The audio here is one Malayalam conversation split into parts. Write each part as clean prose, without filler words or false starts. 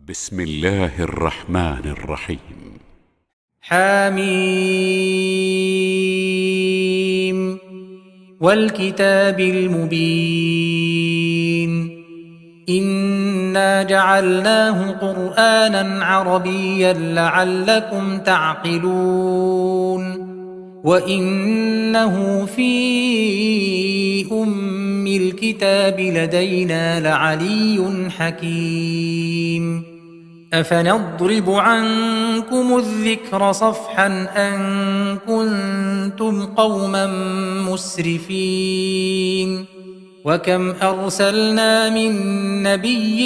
بسم الله الرحمن الرحيم. حميم والكتاب المبين إنا جعلناه قرآنا عربيا لعلكم تعقلون وإنه في أم الكتاب لدينا لعلي حكيم أفنضرب عنكم الذكر صفحا أن كنتم قوما مسرفين وكم أرسلنا من نبي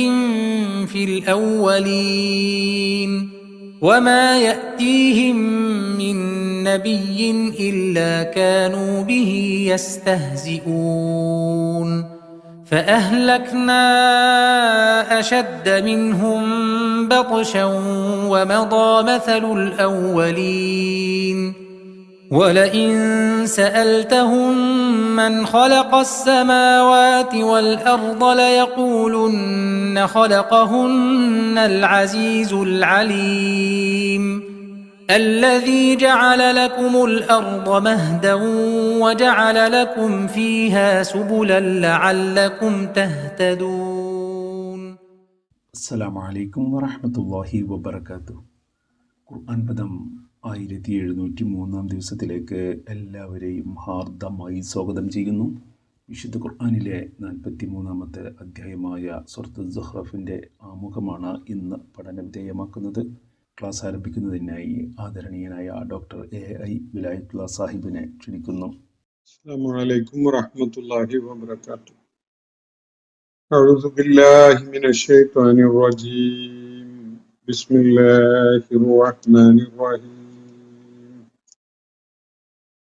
في الأولين وما يأتيهم من نبي إلا كانوا به يستهزئون فأهلكنا أشد منهم بطشا ومضى مثل الأولين ولئن سألتهم من خلق السماوات والأرض ليقولن خلقهن العزيز العليم الذي جعل لكم الأرض مهدا وجعل لكم فيها سبلا لعلكم تهتدون. അസ്സലാമു അലൈക്കും വറഹ്മത്തുള്ളാഹി വബറകാതുഹു. ഖുർആൻ പദം 1703 ദിവസത്തിലേക്ക് എല്ലാവരെയും ഹാർദമായി സ്വാഗതം ചെയ്യുന്നു. വിശുദ്ധ ഖുർആനിലെ 43 അധ്യായമായ സൂറത്തുൽ സുഖ്റഫിൻ്റെ ആമുഖമാണ് ഇന്ന് പഠനവിധേയമാക്കുന്നത്. ക്ലാസ് ആരംഭിക്കുന്നതിനായി ആദരണീയനായ ഡോക്ടർ AI വിലായത്തുള്ള സാഹിബിനെ ക്ഷണിക്കുന്നു. السلام عليكم ورحمة الله وبركاته. أعوذ بالله من الشيطان الرجيم. بسم الله الرحمن الرحيم.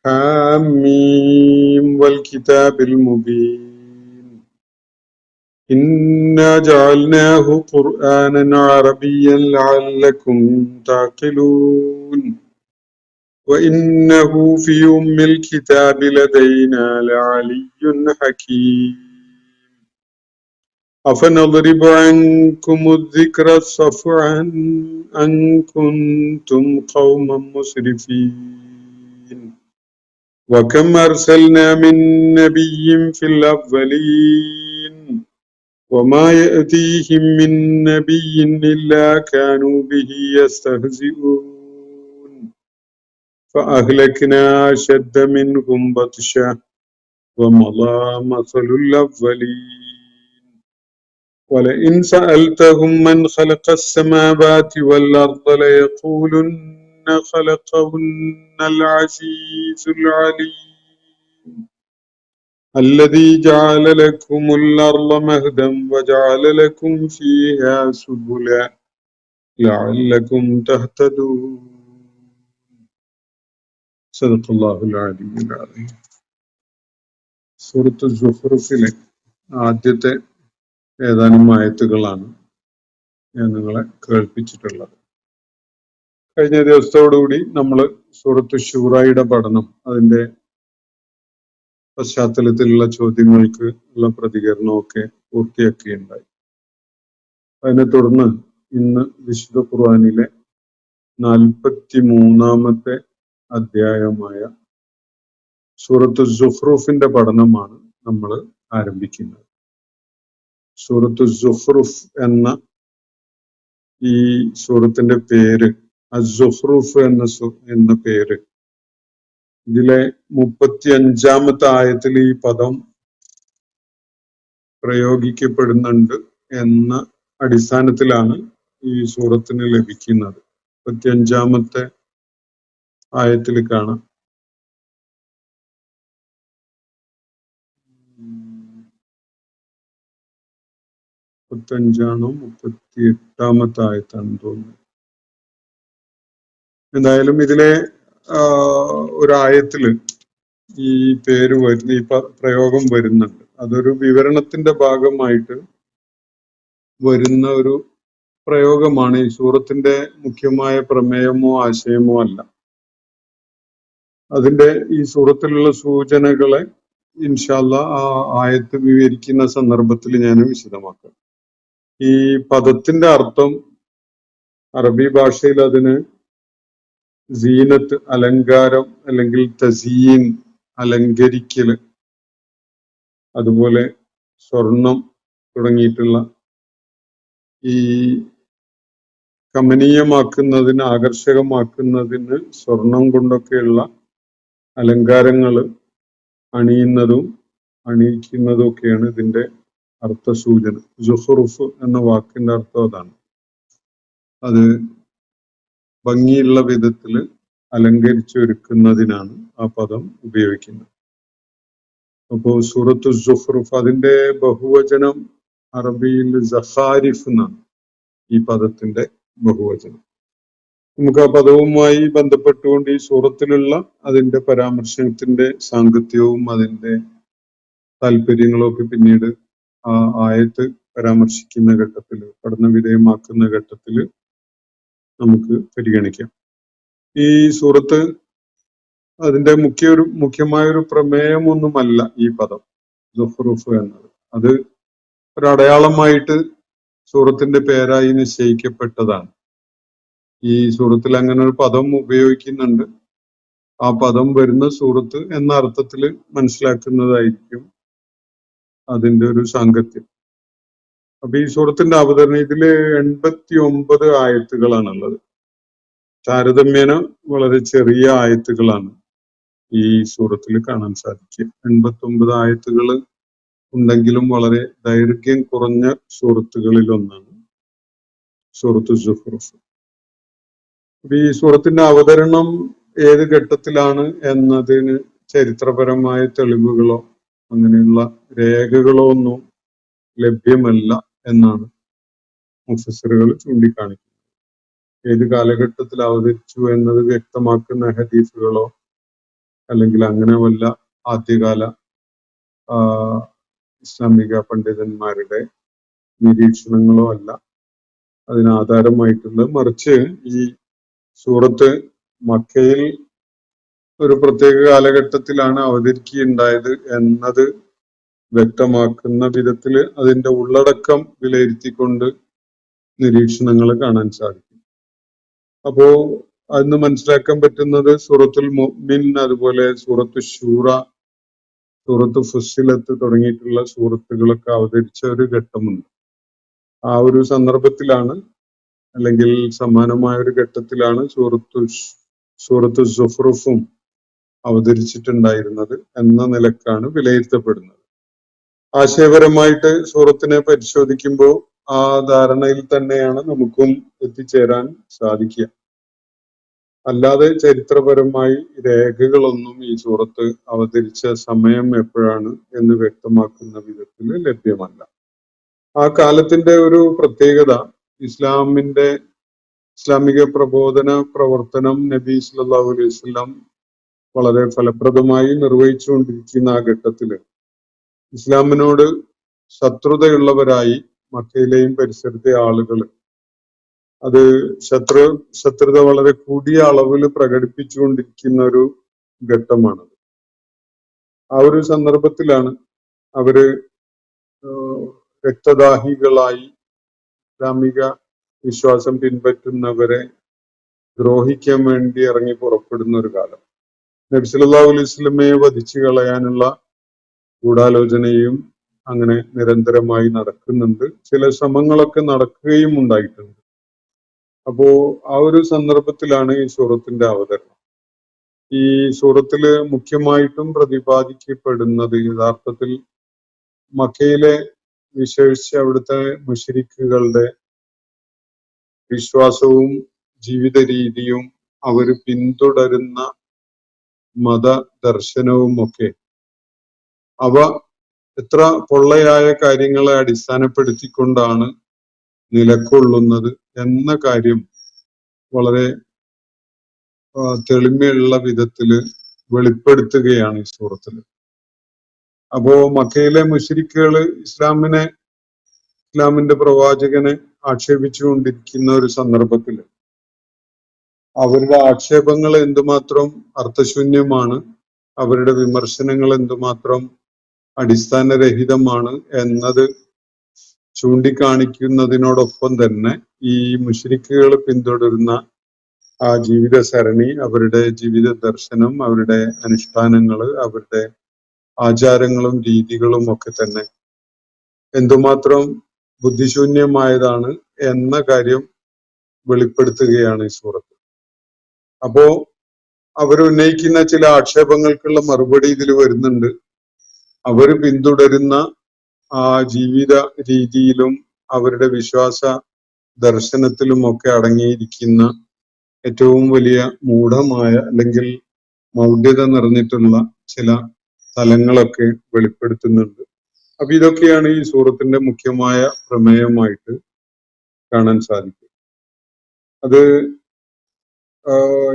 حميم والكتاب المبين إنا جعلناه قرآنا عربيا لعلكم تعقلون وإنه في أم الكتاب لدينا لعلي حكيم أفنضرب عنكم الذكر صفحا أن كنتم قوما مسرفين وكم أرسلنا من نبي في الأولين وما يأتيهم من نبي إلا كانوا به يستهزئون فأهلكنا أشد منهم بطشا ومضى مثل الأولين ولئن سألتهم من خلق السماوات والأرض ليقولن خلقهن العزيز العليم الذي جعل لكم الأرض مهدا وجعل لكم فيها سبلا لعلكم تهتدون സദഖല്ലാഹുൽ അലിയ്യുൽ അസീം. സൂറത്തുൽ സുഖ്റഫിലെ ആദ്യത്തെ ഏതാനും ആയത്തുകളാണ് ഞാൻ നിങ്ങളെ കേൾപ്പിച്ചിട്ടുള്ളത്. കഴിഞ്ഞ ദിവസത്തോടുകൂടി നമ്മൾ സൂറത്തു ശൂറയുടെ പഠനം, അതിൻ്റെ പശ്ചാത്തലത്തിലുള്ള ചോദ്യങ്ങൾക്ക് ഉള്ള പ്രതികരണമൊക്കെ പൂർത്തിയാക്കുകയുണ്ടായി. അതിനെ തുടർന്ന് ഇന്ന് വിശുദ്ധ ഖുർആനിലെ 43 അധ്യായമായ സൂറത്തു സുഖ്റൂഫിന്റെ പഠനമാണ് നമ്മൾ ആരംഭിക്കുന്നത്. സൂറത്തു സുഖ്റൂഫ് എന്ന ഈ സൂറത്തിന്റെ പേര്, അസ്സുഖ്റൂഫ് എന്ന പേര്, ഇതിലെ 35 ആയത്തിൽ ഈ പദം പ്രയോഗിക്കപ്പെടുന്നുണ്ട് എന്ന അടിസ്ഥാനത്തിലാണ് ഈ സൂറത്തിന് ലഭിക്കുന്നത്. 35 ആയത്തിൽ കാണാം, ാണോ 38 ആയത്താണെന്ന് തോന്നുന്നു. എന്തായാലും ഇതിലെ ഒരായത്തില് ഈ പേര് വരുന്ന, ഈ പ്രയോഗം വരുന്നുണ്ട്. അതൊരു വിവരണത്തിന്റെ ഭാഗമായിട്ട് വരുന്ന ഒരു പ്രയോഗമാണ്. ഈ സൂറത്തിന്റെ മുഖ്യമായ പ്രമേയമോ ആശയമോ അല്ല. അതിന്റെ ഈ സൂറത്തിലുള്ള സൂചനകളെ ഇൻഷാ അല്ലാഹ് ആ ആയത്ത് വിവരിക്കുന്ന സന്ദർഭത്തിൽ ഞാൻ വിശദമാക്കാം. ഈ പദത്തിന്റെ അർത്ഥം അറബി ഭാഷയിൽ അതിന് സീനത്ത്, അലങ്കാരം, അല്ലെങ്കിൽ തസീൻ, അലങ്കരിക്കല്, അതുപോലെ സ്വർണം തുടങ്ങിയിട്ടുള്ള ഈ കമനീയമാക്കുന്നതിന്, ആകർഷകമാക്കുന്നതിന് സ്വർണം കൊണ്ടൊക്കെയുള്ള അലങ്കാരങ്ങൾ അണിയുന്നതും അണിയിക്കുന്നതും ഒക്കെയാണ് ഇതിന്റെ അർത്ഥസൂചന. സുഹ്റുഫ് എന്ന വാക്കിന്റെ അർത്ഥം അതാണ്. അത് ഭംഗിയുള്ള വിധത്തിൽ അലങ്കരിച്ചൊരുക്കുന്നതിനാണ് ആ പദം ഉപയോഗിക്കുന്നത്. അപ്പോ സൂറത്തു സുഹ്റുഫ്, അതിന്റെ ബഹുവചനം അറബിയിൽ സഖാരിഫ് എന്നാണ് ഈ പദത്തിന്റെ ബഹുവചനം. നമുക്ക് ആ പദവുമായി ബന്ധപ്പെട്ടുകൊണ്ട് ഈ സൂറത്തിലുള്ള അതിന്റെ പരാമർശത്തിന്റെ സാങ്കത്യവും അതിന്റെ താല്പര്യങ്ങളും ഒക്കെ പിന്നീട് ആ ആയത്ത് പരാമർശിക്കുന്ന ഘട്ടത്തിൽ, പഠന വിധേയമാക്കുന്ന ഘട്ടത്തിൽ നമുക്ക് പരിഗണിക്കാം. ഈ സൂറത്ത് അതിന്റെ മുഖ്യമായൊരു പ്രമേയമൊന്നുമല്ല ഈ പദം സുഹ്റുഫ് എന്നത്. അത് ഒരടയാളമായിട്ട് സൂറത്തിന്റെ പേരായി നിശ്ചയിക്കപ്പെട്ടതാണ്. ഈ സൂറത്തിൽ അങ്ങനെ ഒരു പദം ഉപയോഗിക്കുന്നുണ്ട്. ആ പദം വരുന്ന സൂറത്ത് എന്ന അർത്ഥത്തിൽ മനസ്സിലാക്കുന്നതായിരിക്കും അതിന്റെ ഒരു സാങ്കത്യം. അപ്പൊ ഈ സൂറത്തിന്റെ അവതരണം, ഇതില് 89 ആയത്തുകളാണുള്ളത്. താരതമ്യേന വളരെ ചെറിയ ആയത്തുകളാണ് ഈ സൂറത്തിൽ കാണാൻ സാധിക്കുക. 89 ആയത്തുകൾ ഉണ്ടെങ്കിലും വളരെ ദൈർഘ്യം കുറഞ്ഞ സൂറത്തുകളിൽ ഒന്നാണ് സൂറത്തു സുഹ്റുഫ്. ഈ സൂറത്തിന്റെ അവതരണം ഏത് ഘട്ടത്തിലാണ് എന്നതിന് ചരിത്രപരമായ തെളിവുകളോ അങ്ങനെയുള്ള രേഖകളോ ഒന്നും ലഭ്യമല്ല എന്നാണ് മുഫസ്സിറുകൾ ചൂണ്ടിക്കാണിക്കുന്നത്. ഏത് കാലഘട്ടത്തിൽ അവതരിച്ചു എന്നത് വ്യക്തമാക്കുന്ന ഹദീസുകളോ അല്ലെങ്കിൽ അങ്ങനെ വല്ല ആദ്യകാല ഇസ്ലാമിക പണ്ഡിതന്മാരുടെ നിരീക്ഷണങ്ങളോ അല്ല അതിന് ആധാരമായിട്ടുള്ളത്. മറിച്ച് ഈ സൂറത്ത് മക്കയിൽ ഒരു പ്രത്യേക കാലഘട്ടത്തിലാണ് അവതരിക്കുകയുണ്ടായത് എന്നത് വ്യക്തമാക്കുന്ന വിധത്തിൽ അതിന്റെ ഉള്ളടക്കം വിലയിരുത്തിക്കൊണ്ട് നിരീക്ഷണങ്ങൾ കാണാൻ സാധിക്കും. അപ്പോ അതിന് മനസ്സിലാക്കാൻ പറ്റുന്നത് സൂറത്തുൽ മുഅ്മിൻ, അതുപോലെ സൂറത്തു ശൂറ, സൂറത്തു ഫുസ്സിലത്ത് തുടങ്ങിയിട്ടുള്ള സൂറത്തുകളൊക്കെ അവതരിച്ച ഒരു ഘട്ടമുണ്ട്. ആ ഒരു സന്ദർഭത്തിലാണ്, അല്ലെങ്കിൽ സമാനമായ ഒരു ഘട്ടത്തിലാണ് സൂറത്തു സുഹ്റുഫും അവതരിച്ചിട്ടുണ്ടായിരുന്നത് എന്ന നിലക്കാണ് വിലയിരുത്തപ്പെടുന്നത്. ആശയപരമായിട്ട് സൂറത്തിനെ പരിശോധിക്കുമ്പോൾ ആ ധാരണയിൽ തന്നെയാണ് നമുക്കും എത്തിച്ചേരാൻ സാധിക്കുക. അല്ലാതെ ചരിത്രപരമായി രേഖകളൊന്നും ഈ സൂറത്ത് അവതരിച്ച സമയം എപ്പോഴാണ് എന്ന് വ്യക്തമാക്കുന്ന വിധത്തിൽ ലഭ്യമല്ല. ആ കാലത്തിന്റെ ഒരു പ്രത്യേകത, ഇസ്ലാമിക പ്രബോധന പ്രവർത്തനം നബി സല്ലല്ലാഹു അലൈഹി വസല്ലം വളരെ ഫലപ്രദമായി നിർവഹിച്ചുകൊണ്ടിരിക്കുന്ന ആ ഘട്ടത്തില് ഇസ്ലാമിനോട് ശത്രുതയുള്ളവരായി മക്കയിലെയും പരിസരത്തെ ആളുകൾ അത് ശത്രുത വളരെ കൂടിയ അളവിൽ പ്രകടിപ്പിച്ചുകൊണ്ടിരിക്കുന്ന ഒരു ഘട്ടമാണത്. ആ ഒരു സന്ദർഭത്തിലാണ് അവര് രക്തദാഹികളായി ഇസ്ലാമിക വിശ്വാസം പിൻപറ്റുന്നവരെ ദ്രോഹിക്കാൻ വേണ്ടി ഇറങ്ങി പുറപ്പെടുന്ന ഒരു കാലം. നബി സല്ലല്ലാഹു അലൈഹി വസല്ലമയെ വധിച്ചു കളയാനുള്ള ഗൂഢാലോചനയും അങ്ങനെ നിരന്തരമായി നടക്കുന്നുണ്ട്. ചില ശ്രമങ്ങളൊക്കെ നടക്കുകയും ഉണ്ടായിട്ടുണ്ട്. അപ്പോ ആ ഒരു സന്ദർഭത്തിലാണ് ഈ സൂറത്തിന്റെ അവതരണം. ഈ സൂറത്തില് മുഖ്യമായിട്ടും പ്രതിപാദിക്കപ്പെടുന്നത് യഥാർത്ഥത്തിൽ മക്കയിലെ, വിശേഷിച്ച് അവിടുത്തെ മുശ്രിക്കുകളുടെ വിശ്വാസവും ജീവിത രീതിയും അവർ പിന്തുടരുന്ന മതദർശനവും ഒക്കെ അവ എത്ര പൊള്ളയായ കാര്യങ്ങളെ അടിസ്ഥാനപ്പെടുത്തിക്കൊണ്ടാണ് നിലകൊള്ളുന്നത് എന്ന കാര്യം വളരെ തെളിമയുള്ള വിധത്തില് വെളിപ്പെടുത്തുകയാണ് ഈ സൂറത്തില്. അപ്പോ മക്കയിലെ മുശ്രിക്കുകള് ഇസ്ലാമിന്റെ പ്രവാചകനെ ആക്ഷേപിച്ചുകൊണ്ടിരിക്കുന്ന ഒരു സന്ദർഭത്തില് അവരുടെ ആക്ഷേപങ്ങൾ എന്തുമാത്രം അർത്ഥശൂന്യമാണ്, അവരുടെ വിമർശനങ്ങൾ എന്തുമാത്രം അടിസ്ഥാനരഹിതമാണ് എന്നത് ചൂണ്ടിക്കാണിക്കുന്നതിനോടൊപ്പം തന്നെ ഈ മുശ്രിക്കുകൾ പിന്തുടരുന്ന ആ ജീവിത സരണി, അവരുടെ ജീവിത ദർശനം, അവരുടെ അനുഷ്ഠാനങ്ങള്, അവരുടെ ആചാരങ്ങളും രീതികളും ഒക്കെ തന്നെ എന്തുമാത്രം ബുദ്ധിശൂന്യമായതാണ് എന്ന കാര്യം വെളിപ്പെടുത്തുകയാണ് ഈ സൂറത്ത്. അപ്പോ അവരുന്നയിക്കുന്ന ചില ആക്ഷേപങ്ങൾക്കുള്ള മറുപടി ഇതിൽ വരുന്നുണ്ട്. അവർ പിന്തുടരുന്ന ആ ജീവിത രീതിയിലും അവരുടെ വിശ്വാസ ദർശനത്തിലുമൊക്കെ അടങ്ങിയിരിക്കുന്ന ഏറ്റവും വലിയ മൂഢമായ അല്ലെങ്കിൽ മൗഢ്യത നിറഞ്ഞിട്ടുള്ള ചില തലങ്ങളൊക്കെ വെളിപ്പെടുത്തുന്നുണ്ട്. അപ്പൊ ഇതൊക്കെയാണ് ഈ സൂറത്തിന്റെ മുഖ്യമായ പ്രമേയമായിട്ട് കാണാൻ സാധിക്കും. അത്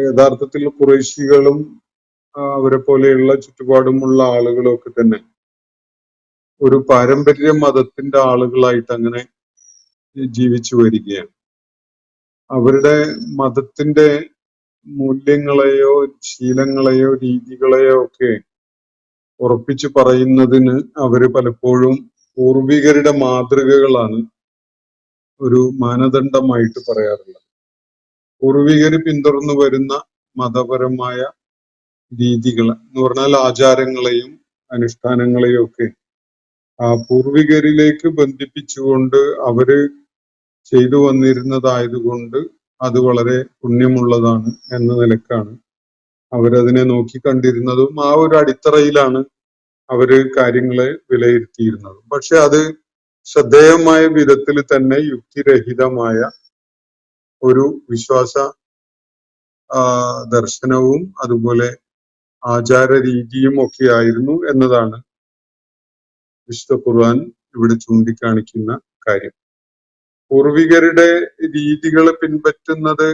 യഥാർത്ഥത്തിൽ ഖുറൈശികളും അവരെ പോലെയുള്ള ചുറ്റുപാടുമുള്ള ആളുകളും ഒക്കെ തന്നെ ഒരു പാരമ്പര്യ മതത്തിന്റെ ആളുകളായിട്ട് അങ്ങനെ ജീവിച്ചു വരികയാണ്. അവരുടെ മതത്തിന്റെ മൂല്യങ്ങളെയോ ശീലങ്ങളെയോ രീതികളെയോ ഒക്കെ ഉറപ്പിച്ചു പറയുന്നതിന് അവര് പലപ്പോഴും പൂർവികരുടെ മാതൃകകളാണ് ഒരു മാനദണ്ഡമായിട്ട് പറയാറുള്ളത്. പൂർവികര് പിന്തുടർന്നു വരുന്ന മതപരമായ രീതികൾ എന്ന് പറഞ്ഞാൽ ആചാരങ്ങളെയും അനുഷ്ഠാനങ്ങളെയും ഒക്കെ ആ പൂർവികരിലേക്ക് ബന്ധിപ്പിച്ചുകൊണ്ട് അവര് ചെയ്തു വന്നിരുന്നതായതുകൊണ്ട് അത് വളരെ പുണ്യമുള്ളതാണ് എന്ന നിലക്കാണ് അവരതിനെ നോക്കിക്കണ്ടിരുന്നതും ആ ഒരു അടിത്തറയിലാണ് അവര് കാര്യങ്ങളെ വിലയിരുത്തിയിരുന്നതും. പക്ഷെ അത് ശ്രദ്ധേയമായ വിധത്തിൽ തന്നെ യുക്തിരഹിതമായ ഒരു വിശ്വാസ ദർശനവും അതുപോലെ ആചാര രീതിയും ഒക്കെ ആയിരുന്നു എന്നതാണ് വിശുദ്ധ ഖുർആൻ ഇവിടെ ചൂണ്ടിക്കാണിക്കുന്ന കാര്യം. പൂർവികരുടെ രീതികളെ പിൻപറ്റുന്നത്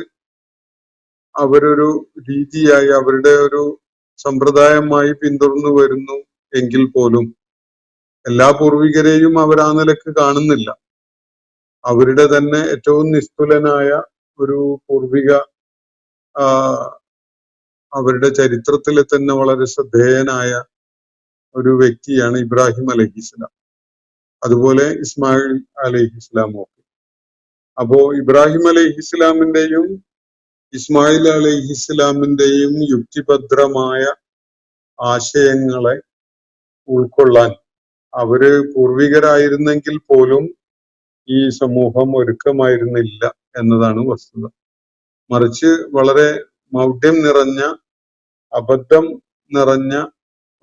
അവരൊരു രീതിയായി അവരുടെ ഒരു സമ്പ്രദായമായി പിന്തുടർന്നു വരുന്നു എങ്കിൽ പോലും എല്ലാ പൂർവികരെയും അവർ ആ നിലക്ക് കാണുന്നില്ല. അവരുടെ തന്നെ ഏറ്റവും നിസ്തുലനായ ഒരു പൂർവിക അവരുടെ ചരിത്രത്തിലെ തന്നെ വളരെ ശ്രദ്ധേയനായ ഒരു വ്യക്തിയാണ് ഇബ്രാഹിം അലൈഹിസ്സലാം, അതുപോലെ ഇസ്മായിൽ അലൈഹിസ്സലാമും ഒക്കെ. അപ്പോ ഇബ്രാഹിം അലൈഹിസ്സലാമിന്റെയും ഇസ്മായിൽ അലൈഹിസ്സലാമിന്റെയും യുക്തിഭദ്രമായ ആശയങ്ങളെ ഉൾക്കൊള്ളാൻ അവര് പൂർവികരായിരുന്നെങ്കിൽ പോലും ഈ സമൂഹം ഒരുക്കമായിരുന്നില്ല എന്നതാണ് വസ്തുത. മറിച്ച് വളരെ മൗഢ്യം നിറഞ്ഞ അബദ്ധം നിറഞ്ഞ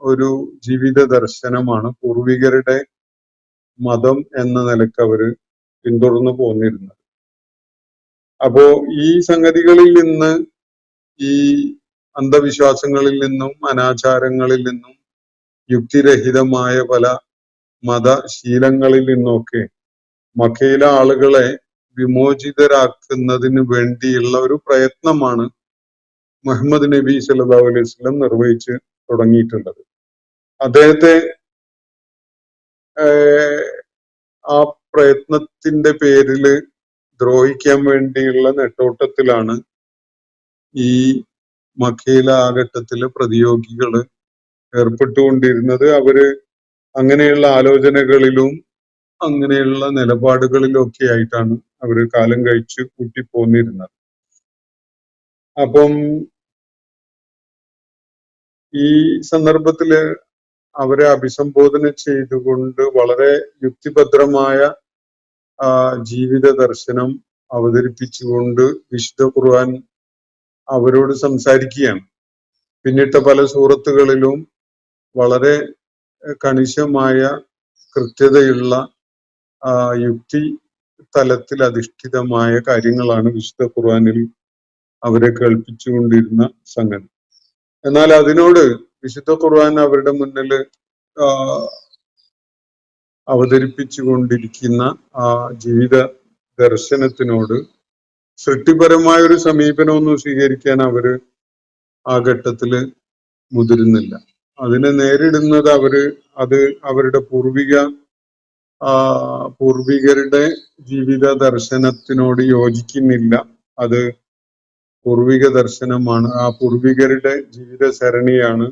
ഒരു ജീവിത ദർശനമാണ് പൂർവികരുടെ മതം എന്ന നിലക്ക് അവര് പിന്തുടർന്നു പോന്നിരുന്നത്. അപ്പോ ഈ സംഗതികളിൽ നിന്ന്, ഈ അന്ധവിശ്വാസങ്ങളിൽ നിന്നും അനാചാരങ്ങളിൽ നിന്നും യുക്തിരഹിതമായ പല മതശീലങ്ങളിൽ നിന്നൊക്കെ മക്കയിലെ ആളുകളെ വിമോചിതരാക്കുന്നതിന് വേണ്ടിയുള്ള ഒരു പ്രയത്നമാണ് മുഹമ്മദ് നബി സല്ലല്ലാഹു അലൈഹി വസല്ലം നിർവഹിച്ച് തുടങ്ങിയിട്ടുള്ളത്. അദ്ദേഹത്തെ ആ പ്രയത്നത്തിന്റെ പേരിൽ ദ്രോഹിക്കാൻ വേണ്ടിയുള്ള നെട്ടോട്ടത്തിലാണ് ഈ മക്കയിലെ ആ ഘട്ടത്തില് പ്രതിയോഗികള് ഏർപ്പെട്ടുകൊണ്ടിരുന്നത്. അവര് അങ്ങനെയുള്ള ആലോചനകളിലും അങ്ങനെയുള്ള നിലപാടുകളിലും ഒക്കെ ആയിട്ടാണ് അവര് കാലം കഴിച്ച് കൂട്ടിപ്പോന്നിരുന്നത്. അപ്പം ഈ സന്ദർഭത്തില് അവരെ അഭിസംബോധന ചെയ്തുകൊണ്ട് വളരെ യുക്തിഭദ്രമായ ജീവിത ദർശനം അവതരിപ്പിച്ചുകൊണ്ട് വിശുദ്ധ ഖുർആൻ അവരോട് സംസാരിക്കുകയാണ്. പിന്നിട്ട പല സൂറത്തുകളിലും വളരെ കണിശമായ കൃത്യതയുള്ള യുക്തി തലത്തിൽ അധിഷ്ഠിതമായ കാര്യങ്ങളാണ് വിശുദ്ധ ഖുർആനിൽ അവരെ കേൾപ്പിച്ചുകൊണ്ടിരുന്ന സംഗതി. എന്നാൽ അതിനോട് വിശുദ്ധ ഖുർആൻ അവരുടെ മുന്നിൽ അവതരിപ്പിച്ചുകൊണ്ടിരിക്കുന്ന ആ ജീവിത ദർശനത്തിനോട് സൃഷ്ടിപരമായ ഒരു സമീപനമൊന്നും സ്വീകരിക്കാൻ അവര് ആ ഘട്ടത്തില് മുതിരുന്നില്ല. അതിനെ നേരിടുന്നത് അത് അവരുടെ പൂർവികരുടെ ജീവിത ദർശനത്തിനോട് യോജിക്കുന്നില്ല. അത് പൂർവിക ദർശനമാണ്, ആ പൂർവികരുടെ ജീവിത സരണിയാണ്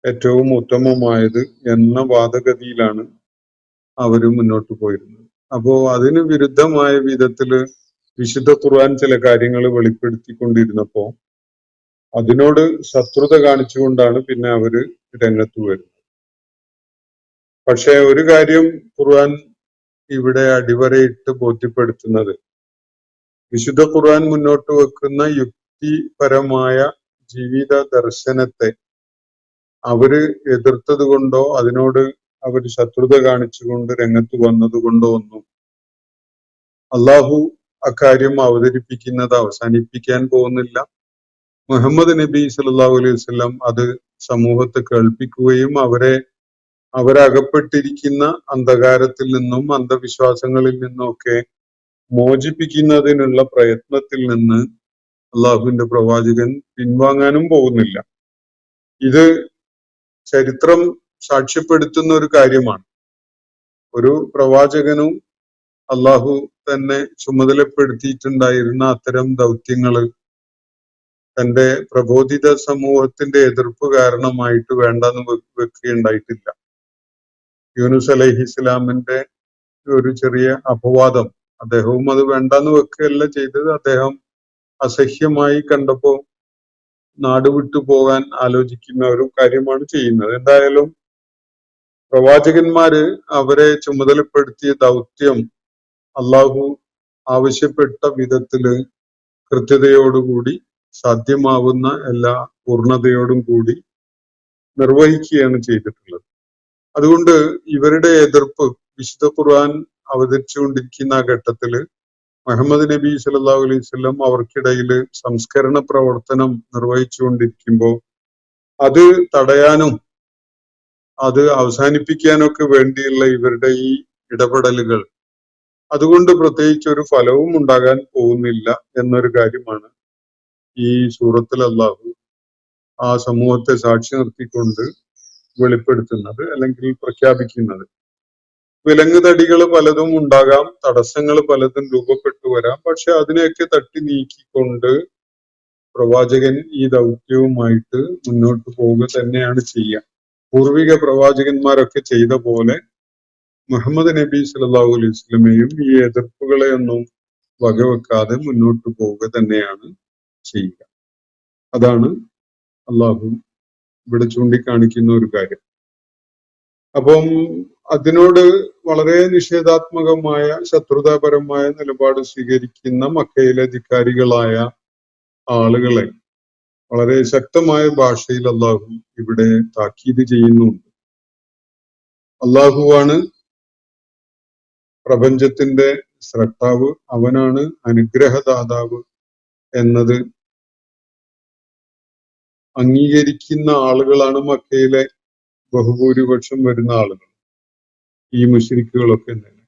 ഏറ്റവും ഉത്തമമായത് എന്ന വാദഗതിയിലാണ് അവര് മുന്നോട്ട് പോയിരുന്നത്. അപ്പോ അതിന് വിരുദ്ധമായ വിധത്തില് വിശുദ്ധ ഖുർആൻ ചില കാര്യങ്ങൾ വെളിപ്പെടുത്തിക്കൊണ്ടിരുന്നപ്പോ അതിനോട് ശത്രുത കാണിച്ചുകൊണ്ടാണ് പിന്നെ അവര് രംഗത്ത് വരുന്നത്. പക്ഷെ ഒരു കാര്യം ഖുർആൻ ഇവിടെ അടിവരയിട്ട് ബോധ്യപ്പെടുത്തുന്നത്, വിശുദ്ധ ഖുർആൻ മുന്നോട്ട് വെക്കുന്ന യുക്തിപരമായ ജീവിത ദർശനത്തെ അവര് എതിർത്തത് കൊണ്ടോ അതിനോട് അവർ ശത്രുത കാണിച്ചുകൊണ്ട് രംഗത്ത് വന്നത് കൊണ്ടോ ഒന്നും അള്ളാഹു അക്കാര്യം അവതരിപ്പിക്കുന്നത് അവസാനിപ്പിക്കാൻ പോകുന്നില്ല. മുഹമ്മദ് നബി സല്ലല്ലാഹു അലൈഹി വസല്ലം അത് സമൂഹത്തെ കേൾപ്പിക്കുകയും അവരകപ്പെട്ടിരിക്കുന്ന അന്ധകാരത്തിൽ നിന്നും അന്ധവിശ്വാസങ്ങളിൽ നിന്നും ഒക്കെ മോചിപ്പിക്കുന്നതിനുള്ള പ്രയത്നത്തിൽ നിന്ന് അള്ളാഹുവിന്റെ പ്രവാചകൻ പിൻവാങ്ങാനും പോകുന്നില്ല. ഇത് ചരിത്രം സാക്ഷ്യപ്പെടുത്തുന്ന ഒരു കാര്യമാണ്. ഒരു പ്രവാചകനും അള്ളാഹു തന്നെ ചുമതലപ്പെടുത്തിയിട്ടുണ്ടായിരുന്ന അത്തരം ദൗത്യങ്ങള് തന്റെ പ്രബോധിത സമൂഹത്തിന്റെ എതിർപ്പ് കാരണമായിട്ട് വേണ്ടെന്ന് വെക്കുകയുണ്ടായിട്ടില്ല. യൂനുസ് അലൈഹി ഇസ്ലാമിന്റെ ഒരു ചെറിയ അപവാദം അദ്ദേഹവും അത് വേണ്ടെന്ന് വെക്കുകയല്ല ചെയ്തത്. അദ്ദേഹം അസഹ്യമായി കണ്ടപ്പോ നാട് വിട്ടു പോകാൻ ആലോചിക്കുന്ന ഒരു കാര്യമാണ് ചെയ്യുന്നത്. എന്തായാലും പ്രവാചകന്മാര് അവരെ ചുമതലപ്പെടുത്തിയ ദൗത്യം അള്ളാഹു ആവശ്യപ്പെട്ട വിധത്തില് കൃത്യതയോടുകൂടി സാധ്യമാവുന്ന എല്ലാ പൂർണ്ണതയോടും കൂടി നിർവഹിക്കുകയാണ് ചെയ്തിട്ടുള്ളത്. അതുകൊണ്ട് ഇവരുടെ എതിർപ്പ് വിശുദ്ധ ഖുർആൻ അവതരിച്ചുകൊണ്ടിരിക്കുന്ന ആ ഘട്ടത്തില് മുഹമ്മദ് നബി സല്ലല്ലാഹു അലൈഹി വസല്ലം അവർക്കിടയിൽ സംസ്കരണ പ്രവർത്തനം നിർവഹിച്ചുകൊണ്ടിരിക്കുമ്പോൾ അത് തടയാനും അത് അവസാനിപ്പിക്കാനൊക്കെ വേണ്ടിയുള്ള ഇവരുടെ ഈ ഇടപെടലുകൾ അതുകൊണ്ട് പ്രത്യേകിച്ച് ഒരു ഫലവും ഉണ്ടാകാൻ പോകുന്നില്ല എന്നൊരു കാര്യമാണ് ഈ സൂറത്തിൽ അല്ലാഹു ആ സമൂഹത്തെ സാക്ഷി നിർത്തിക്കൊണ്ട് വെളിപ്പെടുത്തുന്നത് അല്ലെങ്കിൽ പ്രഖ്യാപിക്കുന്നത്. വിലങ്ങുതടികൾ പലതും ഉണ്ടാകാം, തടസ്സങ്ങൾ പലതും രൂപപ്പെട്ടു വരാം. പക്ഷെ അതിനെയൊക്കെ തട്ടി നീക്കിക്കൊണ്ട് പ്രവാചകൻ ഈ ദൗത്യവുമായിട്ട് മുന്നോട്ട് പോവുക തന്നെയാണ് ചെയ്യുക. പൂർവിക പ്രവാചകന്മാരൊക്കെ ചെയ്ത പോലെ മുഹമ്മദ് നബി സല്ലല്ലാഹു അലൈഹി വസല്ലമയും ഈ എതിർപ്പുകളെ ഒന്നും വകവെക്കാതെ മുന്നോട്ട് പോവുക തന്നെയാണ് ചെയ്യുക. അതാണ് അള്ളാഹു ഇവിടെ ചൂണ്ടിക്കാണിക്കുന്ന ഒരു കാര്യം. അപ്പം അതിനോട് വളരെ നിഷേധാത്മകമായ ശത്രുതാപരമായ നിലപാട് സ്വീകരിക്കുന്ന മക്കയിലെ ധിക്കാരികളായ ആളുകളെ വളരെ ശക്തമായ ഭാഷയിൽ അള്ളാഹു ഇവിടെ താക്കീത് ചെയ്യുന്നുണ്ട്. അള്ളാഹുവാണ് പ്രപഞ്ചത്തിന്റെ സ്രഷ്ടാവ്, അവനാണ് അനുഗ്രഹദാതാവ് എന്നത് അംഗീകരിക്കുന്ന ആളുകളാണ് മക്കയിലെ ബഹുഭൂരിപക്ഷം വരുന്ന ആളുകൾ, ഈ മുശ്രിക്കുകളൊക്കെ തന്നെ.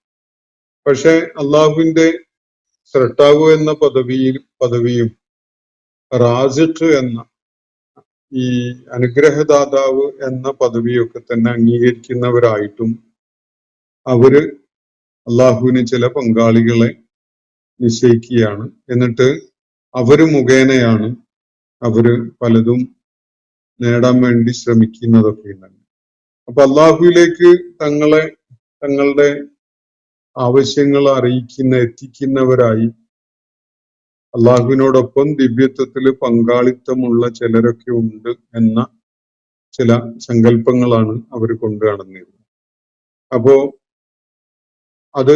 പക്ഷെ അള്ളാഹുവിന്റെ സ്രഷ്ടാവ് എന്ന പദവിയും റാസിഖ് എന്ന ഈ അനുഗ്രഹദാതാവ് എന്ന പദവിയൊക്കെ തന്നെ അംഗീകരിക്കുന്നവരായിട്ടും അവര് അള്ളാഹുവിന് ചില പങ്കാളികളെ നിശ്ചയിക്കുകയാണ്. എന്നിട്ട് അവര് മുഖേനയാണ് അവര് പലതും നേടാൻ വേണ്ടി ശ്രമിക്കുന്നതൊക്കെ ഉണ്ടെങ്കിൽ, അപ്പൊ അള്ളാഹുവിലേക്ക് തങ്ങളുടെ ആവശ്യങ്ങൾ എത്തിക്കുന്നവരായി അള്ളാഹുവിനോടൊപ്പം ദിവ്യത്വത്തിൽ പങ്കാളിത്തമുള്ള ചിലരൊക്കെ ഉണ്ട് എന്ന ചില സങ്കല്പങ്ങളാണ് അവർ കൊണ്ടു നടന്നിരുന്നത്. അപ്പോ അത്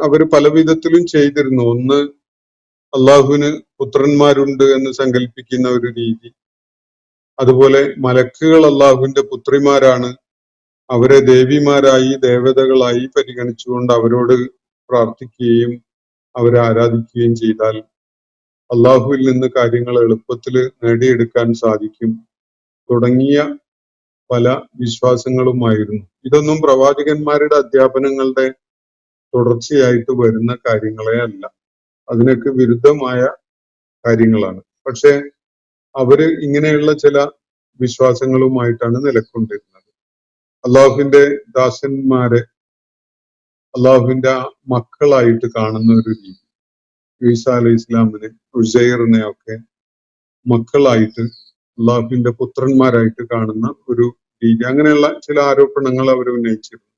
അവര് പല വിധത്തിലും ചെയ്തിരുന്നു. ഒന്ന്, അള്ളാഹുവിന് പുത്രന്മാരുണ്ട് എന്ന് സങ്കല്പിക്കുന്ന ഒരു രീതി. അതുപോലെ മലക്കുകൾ അള്ളാഹുവിന്റെ പുത്രിമാരാണ്, അവരെ ദേവിമാരായി ദേവതകളായി പരിഗണിച്ചുകൊണ്ട് അവരോട് പ്രാർത്ഥിക്കുകയും അവരെ ആരാധിക്കുകയും ചെയ്താൽ അള്ളാഹുവിൽ നിന്ന് കാര്യങ്ങൾ എളുപ്പത്തിൽ നേടിയെടുക്കാൻ സാധിക്കും തുടങ്ങിയ പല വിശ്വാസങ്ങളുമായിരുന്നു. ഇതൊന്നും പ്രവാചകന്മാരുടെ അധ്യാപനങ്ങളുടെ തുടർച്ചയായിട്ട് വരുന്ന കാര്യങ്ങളെ അല്ല, അതിനൊക്കെ വിരുദ്ധമായ കാര്യങ്ങളാണ്. പക്ഷെ അവര് ഇങ്ങനെയുള്ള ചില വിശ്വാസങ്ങളുമായിട്ടാണ് നിലകൊണ്ടിരുന്നത്. അള്ളാഹുവിന്റെ ദാസന്മാരെ അള്ളാഹുവിന്റെ മക്കളായിട്ട് കാണുന്ന ഒരു രീതി, ഈസ അലൈഹി ഇസ്ലാമിനെ ഉസൈറിനെ ഒക്കെ മക്കളായിട്ട് അള്ളാഹുവിന്റെ പുത്രന്മാരായിട്ട് കാണുന്ന ഒരു രീതി, അങ്ങനെയുള്ള ചില ആരോപണങ്ങൾ അവർ ഉന്നയിച്ചിരുന്നു.